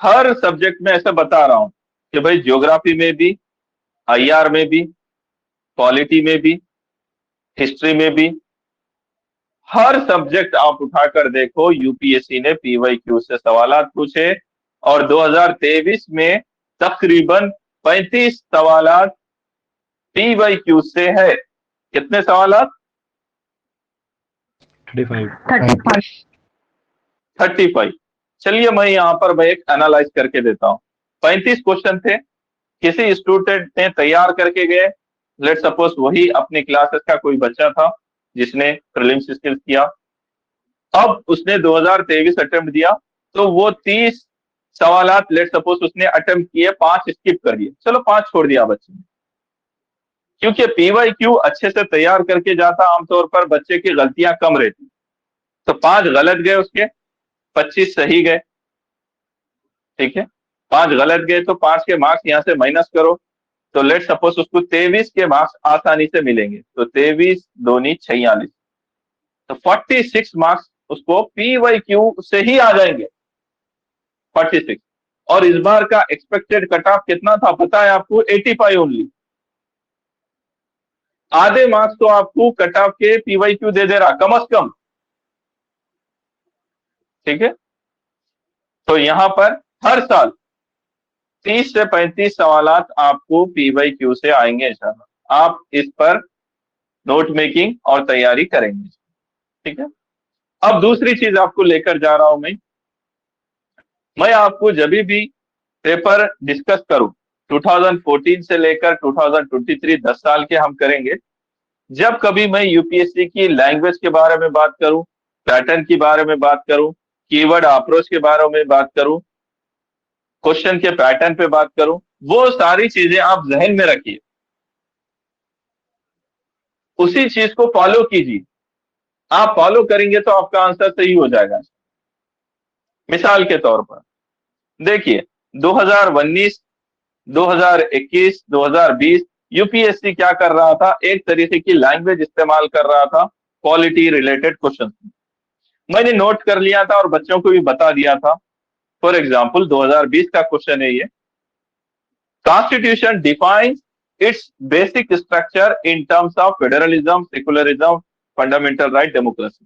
हर सब्जेक्ट में ऐसा बता रहा हूं कि भाई ज्योग्राफी में भी, आईआर में भी, पॉलिटी में भी, हिस्ट्री में भी, हर सब्जेक्ट आप उठाकर देखो, यूपीएससी ने पीवाईक्यू से सवालात पूछे और 2023 में तकरीबन 35 सवालात पीवाईक्यू से है। कितने सवालात? 35। चलिए मैं यहां पर मैं एक एनालाइज करके देता हूं। 35 क्वेश्चन थे, किसी स्टूडेंट ने तैयार करके गए, लेट सपोज वही अपनी क्लासेस का कोई बच्चा था जिसने प्रीलिम्स स्किल्स किया, अब उसने 2023 अटेम्प्ट दिया, तो वो 30 सवालात लेट सपोज उसने अटेम्प्ट किए, 5 स्किप कर दिए, चलो 5 छोड़ दिया बच्चे ने, क्योंकि पीवाईक्यू अच्छे से तैयार करके जाता, आमतौर पर बच्चे की गलतियां कम रहती, तो 5 गलत गए उसके, 25 सही गए। ठीक है, 5 गलत गए तो 5 के मार्क्स यहां से माइनस करो, तो लेट सपोज उसको 23 के मार्क्स आसानी से मिलेंगे, तो 23 दूनी 46, तो 46 मार्क्स उसको पीवाईक्यू से ही आ जाएंगे, 46। और इस बार का एक्सपेक्टेड कट ऑफ कितना था पता है आपको? 85 ओनली। आधे मार्क्स तो आपको कट ऑफ के पीवाईक्यू दे रहा कम से कम। ठीक है, तो यहां पर हर साल 30 से 35 सवालात आपको पीवाईक्यू से आएंगे इंशाल्लाह। आप इस पर नोट मेकिंग और तैयारी करेंगे। ठीक है, अब दूसरी चीज आपको लेकर जा रहा हूं मैं आपको जब भी पेपर डिस्कस करूं, 2014 से लेकर 2023 10 साल के हम करेंगे, जब कभी मैं यूपीएससी की लैंग्वेज के बारे में बात करूं, पैटर्न के बारे में बात करूं, कीवर्ड अप्रोच के बारे में बात करूं, क्वेश्चन के पैटर्न पे बात करूं, वो सारी चीजें आप जहन में रखिए, उसी चीज को फॉलो कीजिए। आप फॉलो करेंगे तो आपका आंसर सही हो जाएगा। मिसाल के तौर पर देखिए, 2019, 2021, 2020 यूपीएससी क्या कर रहा था, एक तरीके की लैंग्वेज इस्तेमाल कर रहा था पॉलिटी रिलेटेड क्वेश्चन। मैंने नोट कर लिया था और बच्चों को भी बता दिया था। फॉर एग्जाम्पल 2020 का क्वेश्चन है ये, Constitution defines its basic structure in terms of federalism, secularism, fundamental right, democracy.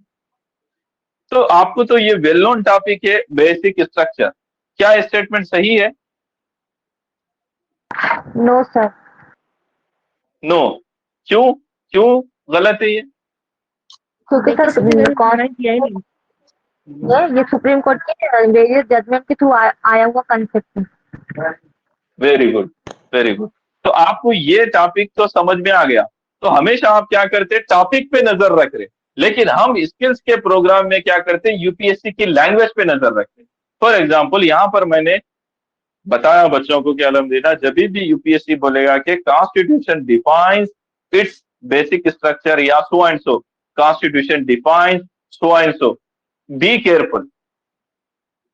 तो आपको तो ये वेल नोन टॉपिक है, बेसिक स्ट्रक्चर। क्या स्टेटमेंट सही है? No sir. नो। क्यों? क्यों गलत है ये? क्योंकि सर ये सुप्रीम कोर्ट के वेरियस जजमेंट के थ्रू आया हुआ कंसेप्ट है। Very good, very good. तो आपको ये टॉपिक तो समझ में आ गया। तो हमेशा आप क्या करते हैं, टॉपिक पे नजर रख रहे, लेकिन हम स्किल्स के प्रोग्राम में क्या करते हैं, यूपीएससी की लैंग्वेज पे नजर रखते हैं। फॉर एग्जाम्पल यहाँ पर मैंने बताया बच्चों को कि अल्हम्दुलिल्लाह जब भी यूपीएससी बोलेगा कि constitution defines its basic structure या so and so, constitution defines so and so, be careful.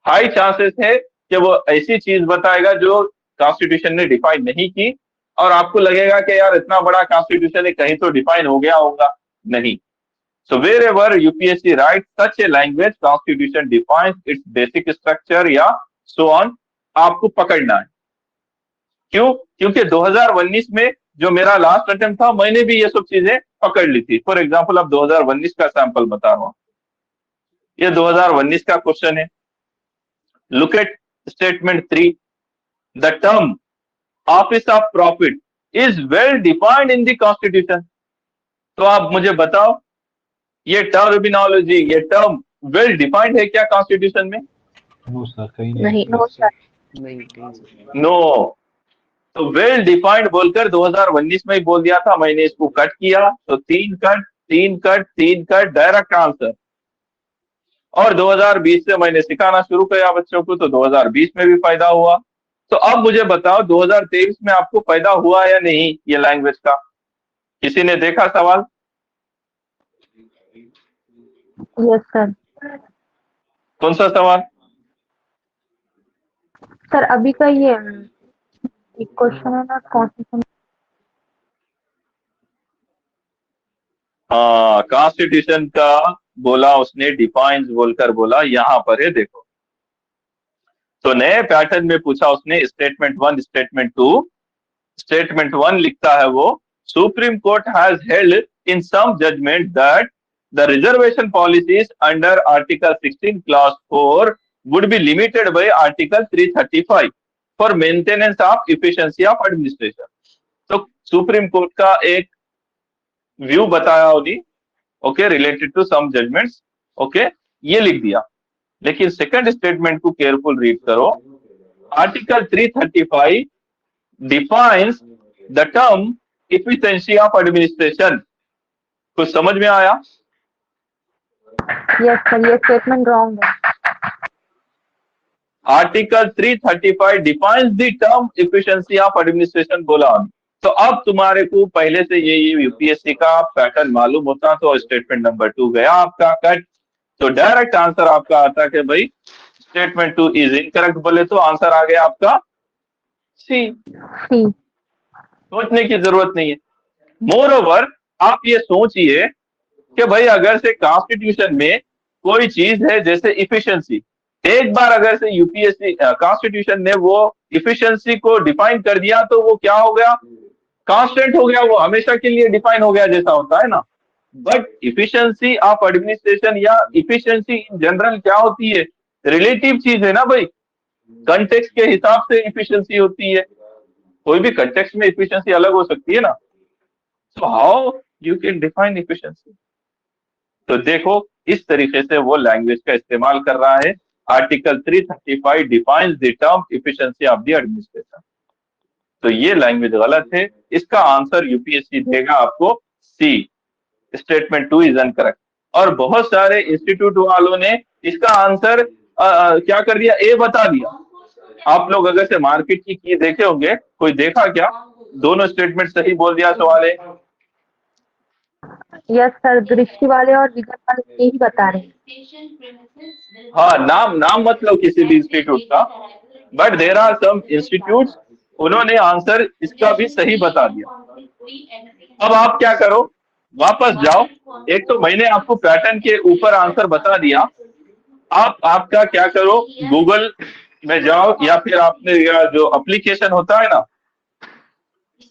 High chances है कि वो ऐसी चीज बताएगा जो कॉन्स्टिट्यूशन ने डिफाइन नहीं की, और आपको लगेगा कि यार इतना बड़ा कॉन्स्टिट्यूशन है, कहीं तो डिफाइन हो गया होगा। नहीं। So wherever UPSC write such a language, constitution defines its basic structure या सो ऑन, आपको पकड़ना है। क्यों? क्योंकि 2019 में जो मेरा लास्ट अटेम्प्ट था, मैंने भी ये सब चीजें पकड़ ली थी। फॉर एग्जाम्पल अब 2019 का सैंपल बता रहा हूं। ये 2019 का क्वेश्चन है। Look at statement 3। The term office of profit is well defined in the constitution. तो आप मुझे बताओ, ये टर्मिनोलॉजी, ये टर्म वेल डिफाइंड है क्या कॉन्स्टिट्यूशन में? नो सर, कहीं नहीं। No sir. नो। तो वेल डिफाइंड बोलकर 2019 में ही बोल दिया था, मैंने इसको कट किया, तो 3 cut 3 cut 3 cut, direct answer. और 2020 से मैंने सिखाना शुरू किया बच्चों को, तो 2020 में भी फायदा हुआ। तो अब मुझे बताओ 2023 में आपको फायदा हुआ या नहीं ये लैंग्वेज का? किसी ने देखा सवाल? Yes sir. कौन सा सवाल? सर अभी का ये एक क्वेश्चन है ना, कॉन्स्टिट्यूशन। हाँ, कॉन्स्टिट्यूशन का बोला उसने, डिफाइंस बोलकर बोला, यहां पर है देखो। तो नए पैटर्न में पूछा उसने, स्टेटमेंट 1, स्टेटमेंट 2। स्टेटमेंट 1 लिखता है वो, supreme court has held in some judgement that the reservation policies under article 16 clause 4 would be limited by article 335 for maintenance of efficiency of administration. तो सुप्रीम कोर्ट का एक view बताया उन्हें, okay, related to some judgements, okay, ये लिख दिया। लेकिन second statement को केयरफुल रीड करो। Article 335 defines the term efficiency of administration. कुछ समझ में आया? यस सर, ये स्टेटमेंट रॉन्ग है। Article 335 defines the term efficiency of administration बोला। तो अब तुम्हारे को पहले से ये यूपीएससी का पैटर्न मालूम होता, तो स्टेटमेंट नंबर 2 गया आपका कट। तो डायरेक्ट आंसर आपका आता कि भाई स्टेटमेंट 2 इज इनकरेक्ट, बोले तो आंसर आ गया आपका सी। सोचने की जरूरत नहीं है। मोर ओवर आप ये सोचिए कि भाई अगर से कॉन्स्टिट्यूशन में कोई चीज है जैसे इफिशिएंसी, एक बार अगर से यूपीएससी कॉन्स्टिट्यूशन ने वो इफिशिएंसी को डिफाइन कर दिया, तो वो क्या हो गया, कांस्टेंट हो गया, वो हमेशा के लिए डिफाइन हो गया, जैसा होता है ना। बट इफिशिएंसी ऑफ एडमिनिस्ट्रेशन या इफिशिएंसी इन जनरल क्या होती है, रिलेटिव चीज है ना भाई। कंटेक्स्ट के हिसाब से इफिशिएंसी होती है, कोई भी कंटेक्स्ट में इफिशिएंसी अलग हो सकती है ना। So how you can define efficiency? तो देखो इस तरीके से वो लैंग्वेज का इस्तेमाल कर रहा है। Article 335 defines the term efficiency of the administration. तो ये लैंग्वेज गलत है। इसका आंसर यूपीएससी देगा आपको सी, स्टेटमेंट 2 इज इनकरेक्ट। और बहुत सारे इंस्टीट्यूट वालों ने इसका आंसर क्या कर दिया, ए बता दिया। आप लोग अगर से मार्केट की देखे होंगे, कोई देखा क्या? दोनों स्टेटमेंट सही बोल दिया सवाल है। यस सर, दृष्टि वाले और विजन वाले यही बता रहे हैं। हाँ, नाम मतलब किसी भी इंस्टीट्यूट का, but there are some institutes, उन्होंने आंसर इसका भी सही बता दिया। अब आप क्या करो, वापस जाओ। एक तो मैंने आपको पैटर्न के ऊपर आंसर बता दिया। आपका क्या करो, गूगल में जाओ या फिर आपने जो एप्लीकेशन होता है ना,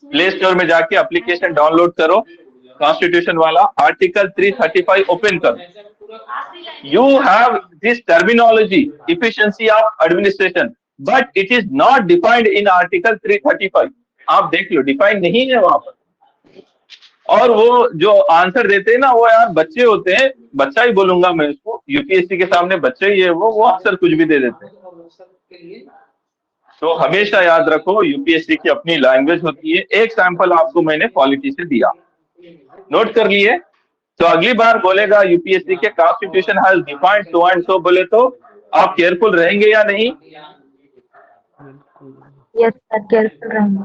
प्ले स्टोर में जाके एप्लीकेशन डाउनलोड करो, कॉन्स्टिट्यूशन वाला आर्टिकल 335 ओपन करो. You have this terminology, efficiency of administration, but it is not defined in Article 335. आप देख लो, डिफाइन नहीं है वहां पर. और वो जो आंसर देते हैं ना, वो यार बच्चे होते हैं, बच्चा ही बोलूंगा मैं उसको, यूपीएससी के सामने बच्चे ही है वो अक्सर कुछ भी दे देते हैं. तो हमेशा याद रखो, यूपीएससी की अपनी लैंग्वेज होती है. एक सैंपल आपको मैंने पॉलिटी से दिया, नोट कर लिए. तो अगली बार बोलेगा यूपीएससी के constitution has defined so and सो, बोले तो आप केयरफुल रहेंगे या नहीं? यस सर, केयरफुल रहेंगे.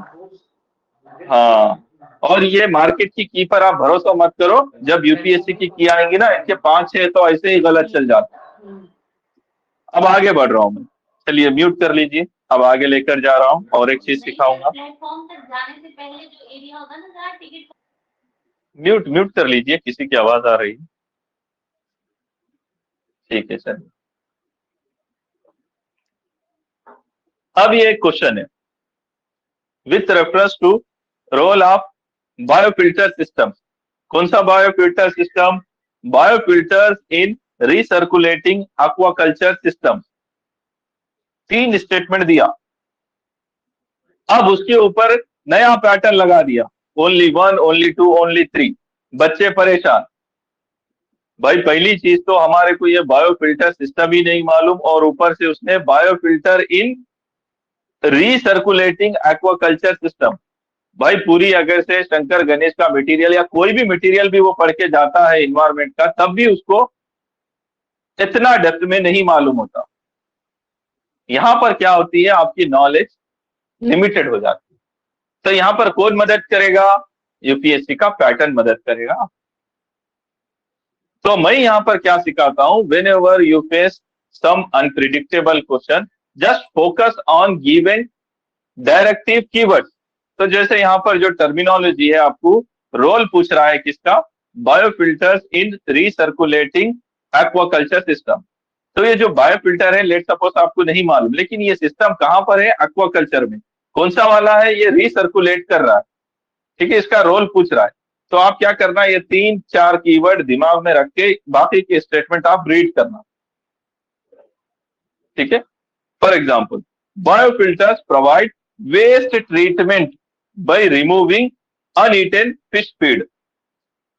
हाँ, और ये मार्केट की की पर आप भरोसा मत करो. जब यूपीएससी की आएंगी ना, इनके 5-6 तो ऐसे ही गलत चल जाते. अब आगे बढ़ रहा हूं मैं, चलिए म्यूट कर लीजिए. अब आगे लेकर जा रहा हूं और एक चीज सिखाऊंगा. प्लेटफॉर्म तक जाने से पहले जो एरिया होगा ना, जहाँ टिकट. म्यूट कर लीजिए, किसी की आवाज आ रही है. ठीक है सर. अब ये एक क्वेश्चन है with reference to role of biofilter system. कौन सा biofilter system? Biofilters in recirculating aquaculture system. 3 statement दिया. अब उसके ऊपर नया पैटर्न लगा दिया, ओनली 1, ओनली 2, ओनली 3. बच्चे परेशान. भाई पहली चीज तो हमारे को ये बायोफिल्टर सिस्टम ही नहीं मालूम, और ऊपर से उसने बायोफिल्टर इन रिसर्कुलेटिंग एक्वाकल्चर सिस्टम. भाई पूरी अगर से शंकर गणेश का मटेरियल या कोई भी मटेरियल भी वो पढ़ के जाता है इन्वायरमेंट का, तब भी उसको इतना डेप्थ में नहीं मालूम होता. यहां पर क्या होती है, आपकी नॉलेज लिमिटेड हो जाती है. तो यहां पर कौन मदद करेगा? यूपीएससी का पैटर्न मदद करेगा. तो मैं यहां पर क्या सिखाता हूं, whenever you face some unpredictable question, just focus on given directive keywords. तो जैसे यहां पर जो टर्मिनोलॉजी है, आपको रोल पूछ रहा है किसका? Biofilters in recirculating aquaculture system. तो ये जो बायोफिल्टर है, लेट सपोज आपको नहीं मालूम, लेकिन ये सिस्टम कहां पर है? एक्वाकल्चर में. कौन सा वाला है? ये रिसर्कुलेट कर रहा है. ठीक है, इसका रोल पूछ रहा है. तो आप क्या करना, ये 3-4 कीवर्ड दिमाग में रख के बाकी के स्टेटमेंट आप रीड करना. ठीक है. For example, biofilters provide waste treatment by removing uneaten fish feed.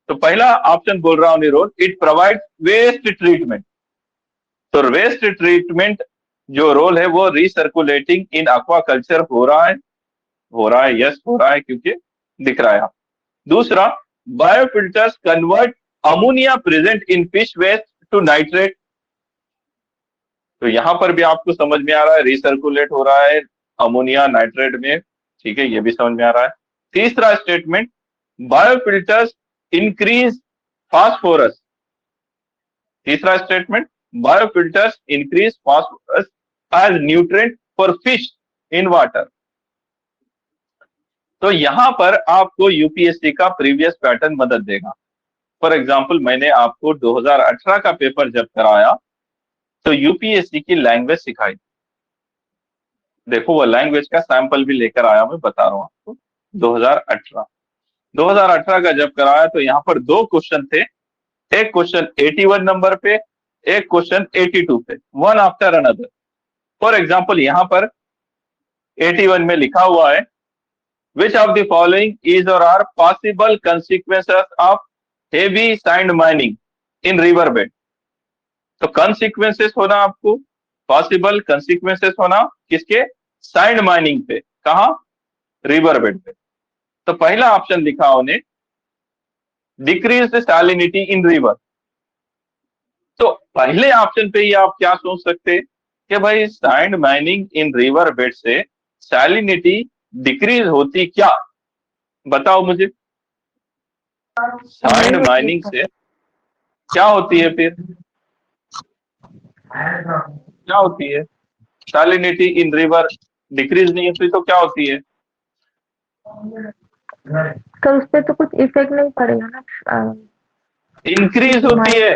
तो पहला ऑप्शन बोल रहा हूं निरोल, इट प्रोवाइड वेस्ट ट्रीटमेंट. तो वेस्ट ट्रीटमेंट जो रोल है वो रिसर्कुलेटिंग इन एक्वाकल्चर हो रहा है. यस हो रहा है, क्योंकि दिख रहा है आप. दूसरा, biofilters convert ammonia present in fish waste to nitrate. तो यहां पर भी आपको समझ में आ रहा है, रिसर्कुलेट हो रहा है अमोनिया नाइट्रेट में. ठीक है, ये भी समझ में आ रहा है. तीसरा स्टेटमेंट, बायोफिल्टर्स इंक्रीज फास्फोरस. तीसरा statement, biofilters increase phosphorus as nutrient for fish in water. तो यहां पर आपको यूपीएससी का प्रीवियस पैटर्न मदद देगा. फॉर एग्जांपल, मैंने आपको 2018 का पेपर जब कराया तो यूपीएससी की लैंग्वेज सिखाई. देखो, वो लैंग्वेज का सैंपल भी लेकर आया, मैं बता रहा हूं आपको. 2018 का जब कराया तो यहाँ पर 2 क्वेश्चन थे. एक क्वेश्चन 81 नंबर पे, एक क्वेश्चन 82 पे, one after another. For example, यहाँ पर 81 में लिखा हुआ है, which of the following is or are possible consequences of heavy sand mining in river bed. तो consequences होना आपको, possible consequences होना किसके? सैंड माइनिंग पे. कहा? रिवर बेड पे. तो पहला ऑप्शन लिखा उन्हें, decrease the salinity in river. तो पहले ऑप्शन पे ही आप क्या सोच सकते कि भाई सैंड माइनिंग इन रिवर बेड से सैलिनिटी डिक्रीज होती क्या? बताओ मुझे. सैंड माइनिंग से क्या होती है? फिर क्या होती है? सैलिनिटी इन रिवर डिक्रीज नहीं होती तो क्या होती है? तो उस पर तो कुछ इफेक्ट नहीं पड़ेगा ना. इंक्रीज होती है.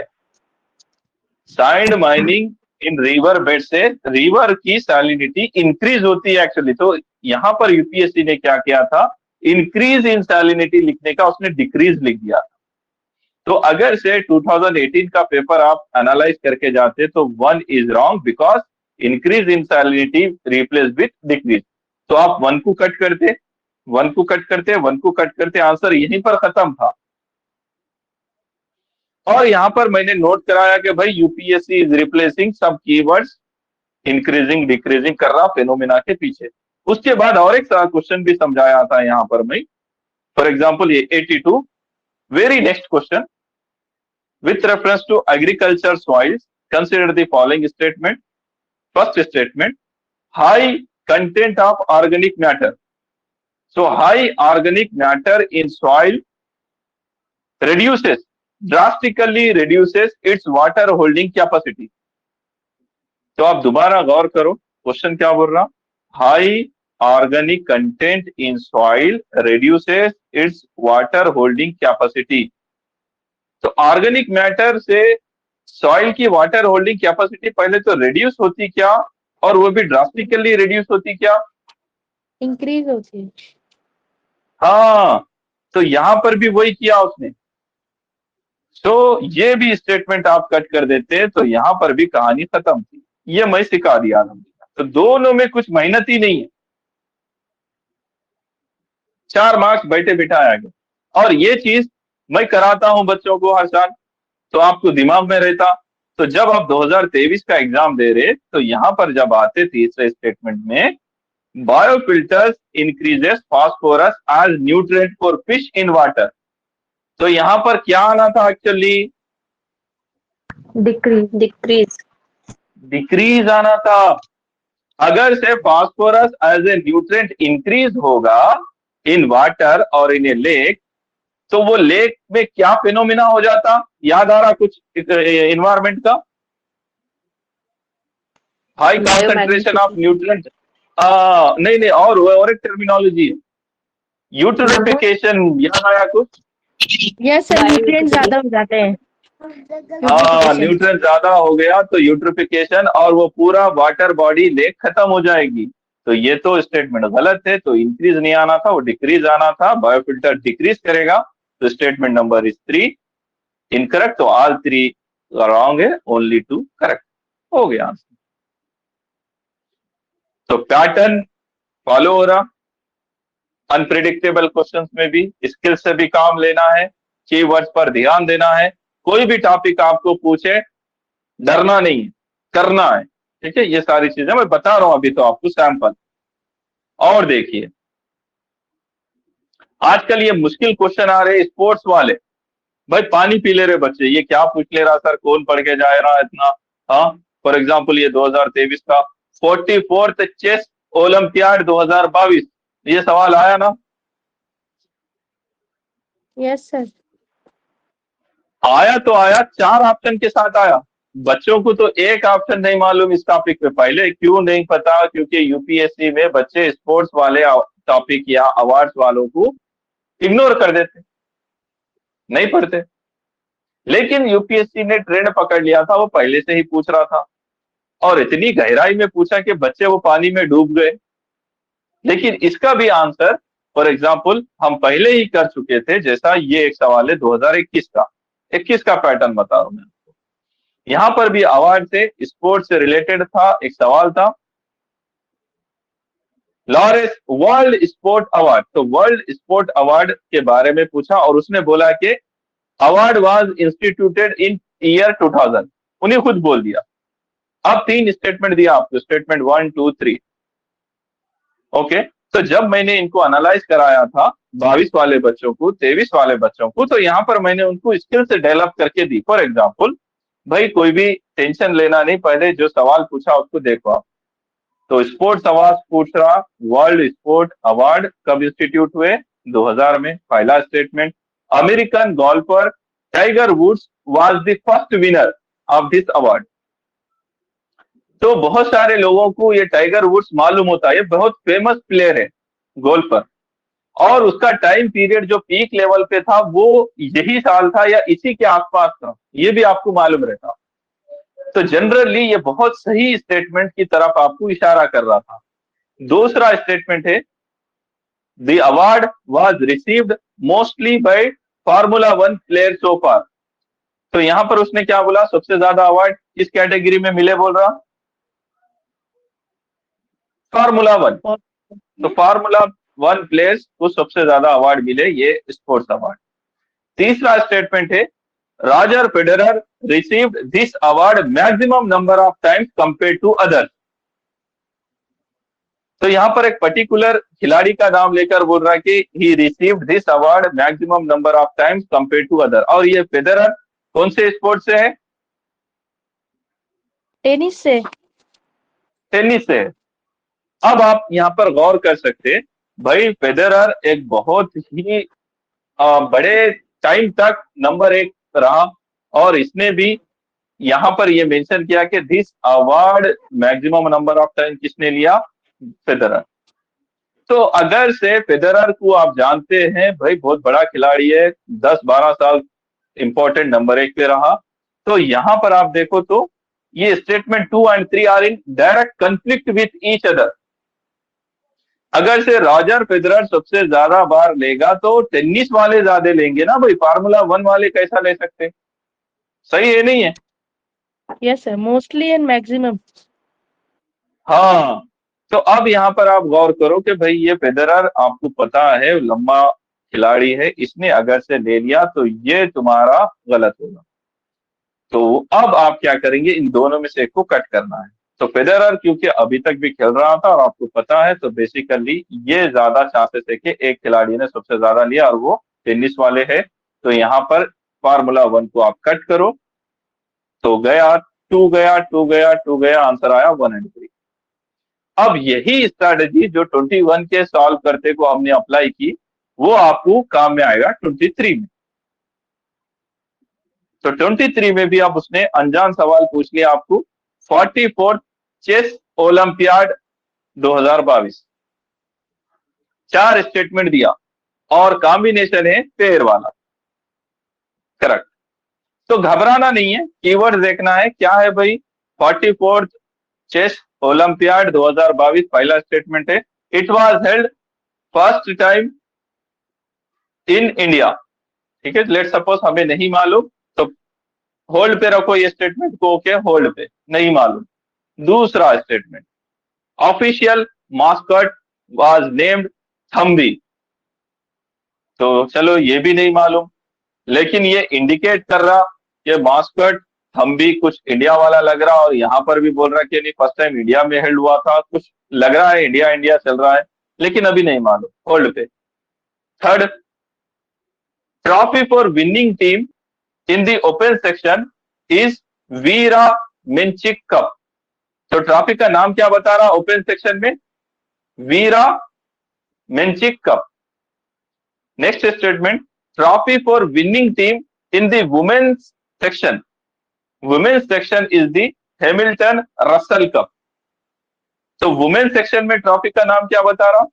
सैंड माइनिंग इन रिवर बेड से रिवर की सैलिनिटी इंक्रीज होती है एक्चुअली. तो यहां पर यूपीएससी ने क्या किया था, इंक्रीज इन सैलिनिटी लिखने का उसने डिक्रीज लिख दिया। तो अगर से 2018 का पेपर आप एनालाइज करके जाते तो 1 is wrong because increase in salinity replace with decrease. तो आप 1 को कट करते, 1 को कट करते, 1 को कट करते, आंसर यहीं पर खत्म था। और यहां पर मैंने नोट कराया कि भाई यूपीएससी इज रिप्लेसिंग सब कीवर्ड्स इंक्रीजिंग डिक्रीजिंग कर रहा फेनोमेना के पीछे। उसके बाद और एक क्वेश्चन भी समझाया था यहां पर मैं, फॉर एग्जाम्पल ये 82 very next question, with reference to agriculture soils, consider the following statement. First statement, high content of organic matter. So high organic matter in soil drastically reduces its water holding capacity. तो आप दोबारा गौर करो, question क्या बोल रहा, high organic content in soil reduces its water holding capacity. तो organic matter से soil की वाटर होल्डिंग कैपेसिटी पहले तो रिड्यूस होती क्या, और वो भी ड्रास्टिकली रिड्यूस होती क्या, इंक्रीज होती है। हाँ, तो यहां पर भी वही किया उसने। तो ये भी स्टेटमेंट आप कट कर देते तो यहां पर भी कहानी खत्म थी। ये मैं सिखा दिया अल्हम्दुलिल्लाह। तो दोनों में कुछ मेहनत ही नहीं है, 4 मार्क्स बैठे बिठाया गया। और ये चीज मैं कराता हूं बच्चों को हर साल, तो आपको दिमाग में रहता। तो जब आप 2023 का एग्जाम दे रहे तो यहां पर जब आते तीसरे स्टेटमेंट में, biofilters increases phosphorus as nutrient for fish in water, तो यहां पर क्या आना था एक्चुअली, डिक्रीज डिक्रीज आना था। अगर से phosphorus as a nutrient increase होगा इन वाटर और इन ए लेक, तो वो लेक में क्या फिनोमिना हो जाता, याद आ रहा कुछ इन्वायरमेंट का, हाई कॉन्सेंट्रेशन ऑफ न्यूट्रिएंट, नहीं और एक टर्मिनोलॉजी है, यूट्रोफिकेशन, याद आया कुछ, यस सर, न्यूट्रिएंट ज्यादा हो जाते हैं। न्यूट्रिएंट ज्यादा हो गया तो यूट्रोफिकेशन, और वो पूरा वाटर बॉडी लेक खत्म हो जाएगी। तो ये तो स्टेटमेंट गलत है, तो इंक्रीज नहीं आना था, वो डिक्रीज आना था, बायोफिल्टर डिक्रीज करेगा। तो स्टेटमेंट नंबर इज 3 इनकरेक्ट, तो ऑल 3 रॉन्ग है, ओनली 2 करेक्ट हो गया। तो पैटर्न फॉलो हो रहा, अनप्रिडिक्टेबल क्वेश्चंस में भी स्किल से भी काम लेना है, कीवर्ड्स पर ध्यान देना है, कोई भी टॉपिक आपको पूछे डरना नहीं है, करना है, ठीक है। ये सारी चीजें मैं बता रहा हूं अभी तो आपको सैंपल। और देखिए आजकल ये मुश्किल क्वेश्चन आ रहे हैं स्पोर्ट्स वाले, भाई पानी पी ले रहे बच्चे, ये क्या पूछ ले रहा सर, कौन पढ़ के जा रहा है इतना। हाँ, फॉर एग्जाम्पल ये 2023 का 44th चेस ओलंपियाड 2022, ये सवाल आया ना, यस सर, आया तो आया, 4 ऑप्शन के साथ आया। बच्चों को तो एक ऑप्शन नहीं मालूम इस टॉपिक पे, पहले क्यों नहीं पता, क्योंकि यूपीएससी में बच्चे स्पोर्ट्स वाले टॉपिक या अवार्ड्स वालों को इग्नोर कर देते, नहीं पढ़ते। लेकिन यूपीएससी ने ट्रेंड पकड़ लिया था, वो पहले से ही पूछ रहा था, और इतनी गहराई में पूछा कि बच्चे वो पानी में डूब गए। लेकिन इसका भी आंसर फॉर एग्जाम्पल हम पहले ही कर चुके थे, जैसा ये एक सवाल है 2021 का, 21 का पैटर्न बता रहा हूं मैं आपको। यहां पर भी अवार्ड से स्पोर्ट्स से रिलेटेड था, एक सवाल था, लॉरेंस वर्ल्ड स्पोर्ट अवार्ड, तो वर्ल्ड स्पोर्ट अवार्ड के बारे में पूछा, और उसने बोला कि award was instituted in year 2000, उन्हें खुद बोल दिया। अब 3 स्टेटमेंट दिया आपको, स्टेटमेंट 1 2 3, ओके। तो जब मैंने इनको एनालाइज कराया था 22 वाले बच्चों को, 23 वाले बच्चों को, तो यहां पर मैंने उनको स्किल से डेवलप करके दी। फॉर एग्जाम्पल, भाई कोई भी टेंशन लेना नहीं, पहले जो सवाल पूछा उसको देखो आप। तो स्पोर्ट्स अवार्ड पूछ रहा, वर्ल्ड स्पोर्ट अवार्ड कब इंस्टीट्यूट हुए, 2000 में। पहला statement, American golfer Tiger Woods was the first winner of this award. तो बहुत सारे लोगों को ये टाइगर वुड्स मालूम होता है, ये बहुत फेमस प्लेयर है गोल्फर, और उसका टाइम पीरियड जो पीक लेवल पे था वो यही साल था या इसी के आसपास था, ये भी आपको मालूम रहता। तो जनरली ये बहुत सही स्टेटमेंट की तरफ आपको इशारा कर रहा था। दूसरा स्टेटमेंट है, The award was received mostly by Formula 1 players so far. तो यहां पर उसने क्या बोला, सबसे ज्यादा अवार्ड किस कैटेगरी में मिले बोल रहा? फार्मूला 1। तो फार्मूला 1 प्लेयर्स को सबसे ज्यादा अवार्ड मिले, ये स्पोर्ट्स अवार्ड। तीसरा स्टेटमेंट है, Roger Federer received this award maximum number of times compare to others. तो यहां पर एक पर्टिकुलर खिलाड़ी का नाम लेकर बोल रहा है कि he received this award maximum number of times compare to other. और ये फेडरर कौन से स्पोर्ट से है? टेनिस से। टेनिस से। अब आप यहां पर गौर कर सकते, भाई फेडरर एक बहुत ही बड़े टाइम तक नंबर 1 रहा, और इसने भी यहां पर ये मेंशन किया कि this award maximum number of time किसने लिया? फेडरर। तो अगर से फेडरर को आप जानते हैं भाई बहुत बड़ा खिलाड़ी है, 10-12 साल इंपॉर्टेंट नंबर 1 पे रहा, तो यहां पर आप देखो तो ये statement 2 and 3 are in direct conflict with each other. अगर से रॉजर फेडरर सबसे ज्यादा बार लेगा तो टेनिस वाले ज्यादा लेंगे ना भाई, फार्मूला 1 वाले कैसा ले सकते? सही है नहीं है? Yes sir, mostly and maximum. हाँ, तो अब यहां पर आप गौर करो कि भाई ये फेडरर आपको पता है लंबा खिलाड़ी है, इसने अगर से ले लिया तो ये तुम्हारा गलत होगा। तो अब आप क्या करेंगे, इन दोनों में से एक को कट करना है। तो फेडरर क्योंकि अभी तक भी खेल रहा था और आपको पता है, तो बेसिकली ये ज्यादा चांसेस है कि एक खिलाड़ी ने सबसे ज्यादा लिया और वो टेनिस वाले है। तो यहाँ पर फार्मूला 1 को आप कट करो, तो गया 2 गया 2 गया 2 गया, आंसर आया 1 and 3। अब यही स्ट्रैटेजी जो 21 के सॉल्व करते को हमने अप्लाई की, वो आपको काम में आएगा 23 में। तो 23 में भी अब उसने अनजान सवाल पूछ लिया आपको, 44th चेस ओलंपियाड 2022, 4 स्टेटमेंट दिया और कॉम्बिनेशन है पेयर वाला। करेक्ट। तो घबराना नहीं है, कीवर्ड देखना है क्या है भाई। 44th चेस ओलंपियाड 2022 पहला स्टेटमेंट है, it was held first time in India. ठीक है, लेट सपोज हमें नहीं मालूम तो होल्ड पे रखो ये स्टेटमेंट को, ओके होल्ड पे, नहीं मालूम। दूसरा statement, official mascot was named Thambi. तो चलो ये भी नहीं मालूम, लेकिन ये इंडिकेट कर रहा कि मास्कट थम्बी कुछ इंडिया वाला लग रहा, और यहां पर भी बोल रहा कि नहीं फर्स्ट टाइम इंडिया में हेल्ड हुआ था, कुछ लग रहा है इंडिया इंडिया चल रहा है, लेकिन अभी नहीं मालूम, होल्ड पे। Third, trophy for winning team in the open section is Vera Menchik cup. तो ट्रॉफी का नाम क्या बता रहा ओपन सेक्शन में? Vera Menchik cup. Next statement, trophy for winning team in the women's section, women's section is the Hamilton Russell cup. तो women's section में trophy का नाम क्या बता रहा?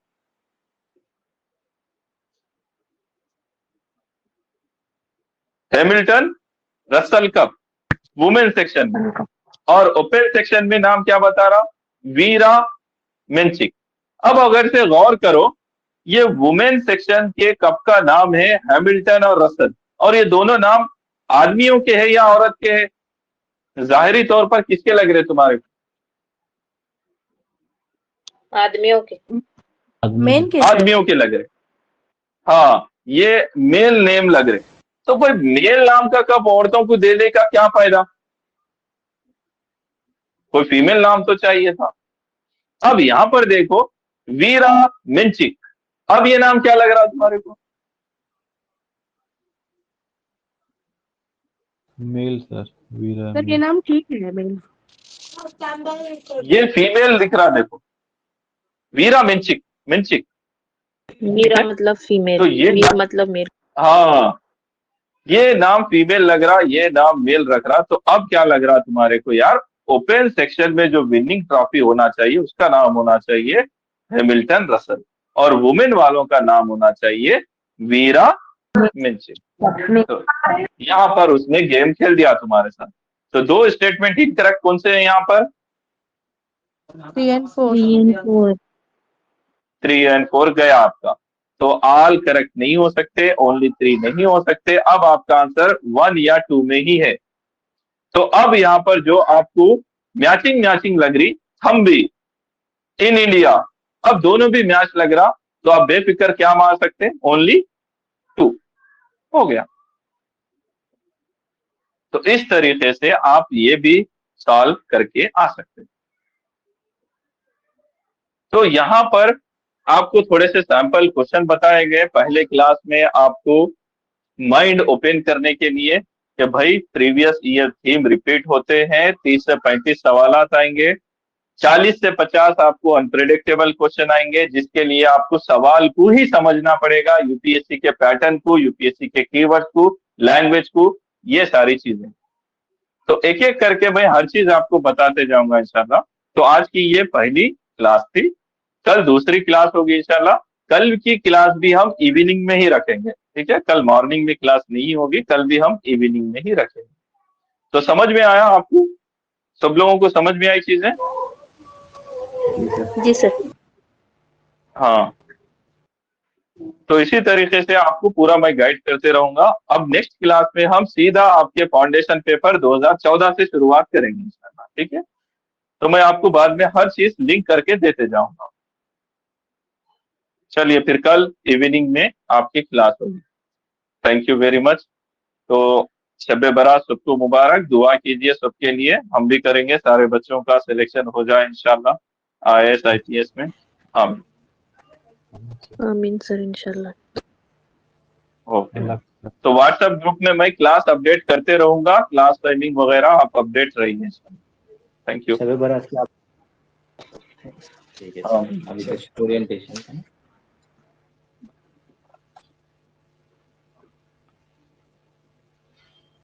Hamilton Russell cup women section में, और ओपन सेक्शन में नाम क्या बता रहा? वीरा मिंचिक। अब अगर से गौर करो, ये वुमेन सेक्शन के कप का नाम है हैमिल्टन और रसल, और ये दोनों नाम आदमियों के हैं या औरत के हैं? जाहिरी तौर पर किसके लग रहे तुम्हारे? आदमियों के। मेन के आदमियों के लग रहे। हाँ, ये मेल नेम लग रहे। तो कोई मेल नाम का कप औरतों को देने का क्या फायदा? कोई फीमेल नाम तो चाहिए था। अब यहां पर देखो, वीरा मिंचिक, अब ये नाम क्या लग रहा तुम्हारे को? मेल सर, वीरा सर, ये नाम ठीक है मेल। ये फीमेल दिख रहा, देखो वीरा मिंचिक, मिंचिक। वीरा मतलब फीमेल, तो ये वीर मतलब मेल। हाँ, ये नाम फीमेल लग रहा, ये नाम मेल रख रहा। तो अब क्या लग रहा तुम्हारे को यार, ओपन सेक्शन में जो विनिंग ट्रॉफी होना चाहिए उसका नाम होना चाहिए हैमिल्टन रसल, और वुमेन वालों का नाम होना चाहिए वीरा मिंचिक। तो यहाँ पर उसने गेम खेल दिया तुम्हारे साथ। तो 2 स्टेटमेंट इनकरेक्ट कौन से हैं यहाँ पर? 3 and 4। 3 and 4 गया आपका। तो ऑल करेक्ट नहीं हो सकते, ओनली 3 नहीं हो सकते। अब आपका आंसर 1 या 2 में ही है। तो अब यहां पर जो आपको मैचिंग लग रही, हम भी इन इंडिया, अब दोनों भी मैच लग रहा, तो आप बेफिक्र क्या मार सकते हैं, ओनली 2 हो गया। तो इस तरीके से आप ये भी सॉल्व करके आ सकते हैं। तो यहां पर आपको थोड़े से सैंपल क्वेश्चन बताए गए पहले क्लास में, आपको माइंड ओपन करने के लिए कि भाई प्रीवियस ईयर थीम रिपीट होते हैं, 30 से 35 सवाल आएंगे, 40 से 50 आपको अनप्रेडिक्टेबल क्वेश्चन आएंगे, जिसके लिए आपको सवाल को ही समझना पड़ेगा, यूपीएससी के पैटर्न को, यूपीएससी के कीवर्ड्स को, लैंग्वेज को, ये सारी चीजें। तो एक एक करके मैं हर चीज आपको बताते जाऊंगा इंशाल्लाह। तो आज की ये पहली क्लास थी, कल दूसरी क्लास होगी इंशाल्लाह। कल की क्लास भी हम इवनिंग में ही रखेंगे, ठीक है, कल मॉर्निंग में क्लास नहीं होगी, कल भी हम इवनिंग में ही रखेंगे। तो समझ में आया आपको, सब लोगों को समझ में आई चीजें? जी सर। हाँ, तो इसी तरीके से आपको पूरा मैं गाइड करते रहूंगा। अब नेक्स्ट क्लास में हम सीधा आपके फाउंडेशन पेपर 2014 से शुरुआत करेंगे इंशाल्लाह, ठीक है। तो मैं आपको बाद में हर चीज लिंक करके देते जाऊंगा। चलिए फिर कल इवनिंग में आपकी क्लास होगी। Thank you very much. तो शब बारात सबको मुबारक, दुआ कीजिए सबके लिए, हम भी करेंगे, सारे बच्चों का सिलेक्शन हो जाए इंशाल्लाह IAS IPS में। आमीन सर इंशाल्लाह। ओके, तो व्हाट्सएप ग्रुप में मैं क्लास अपडेट करते रहूंगा, क्लास टाइमिंग वगैरह आप अपडेट रहिए। Thank you. शब बारात की आप ठीक है, अभी तो ओरिएंटेशन है।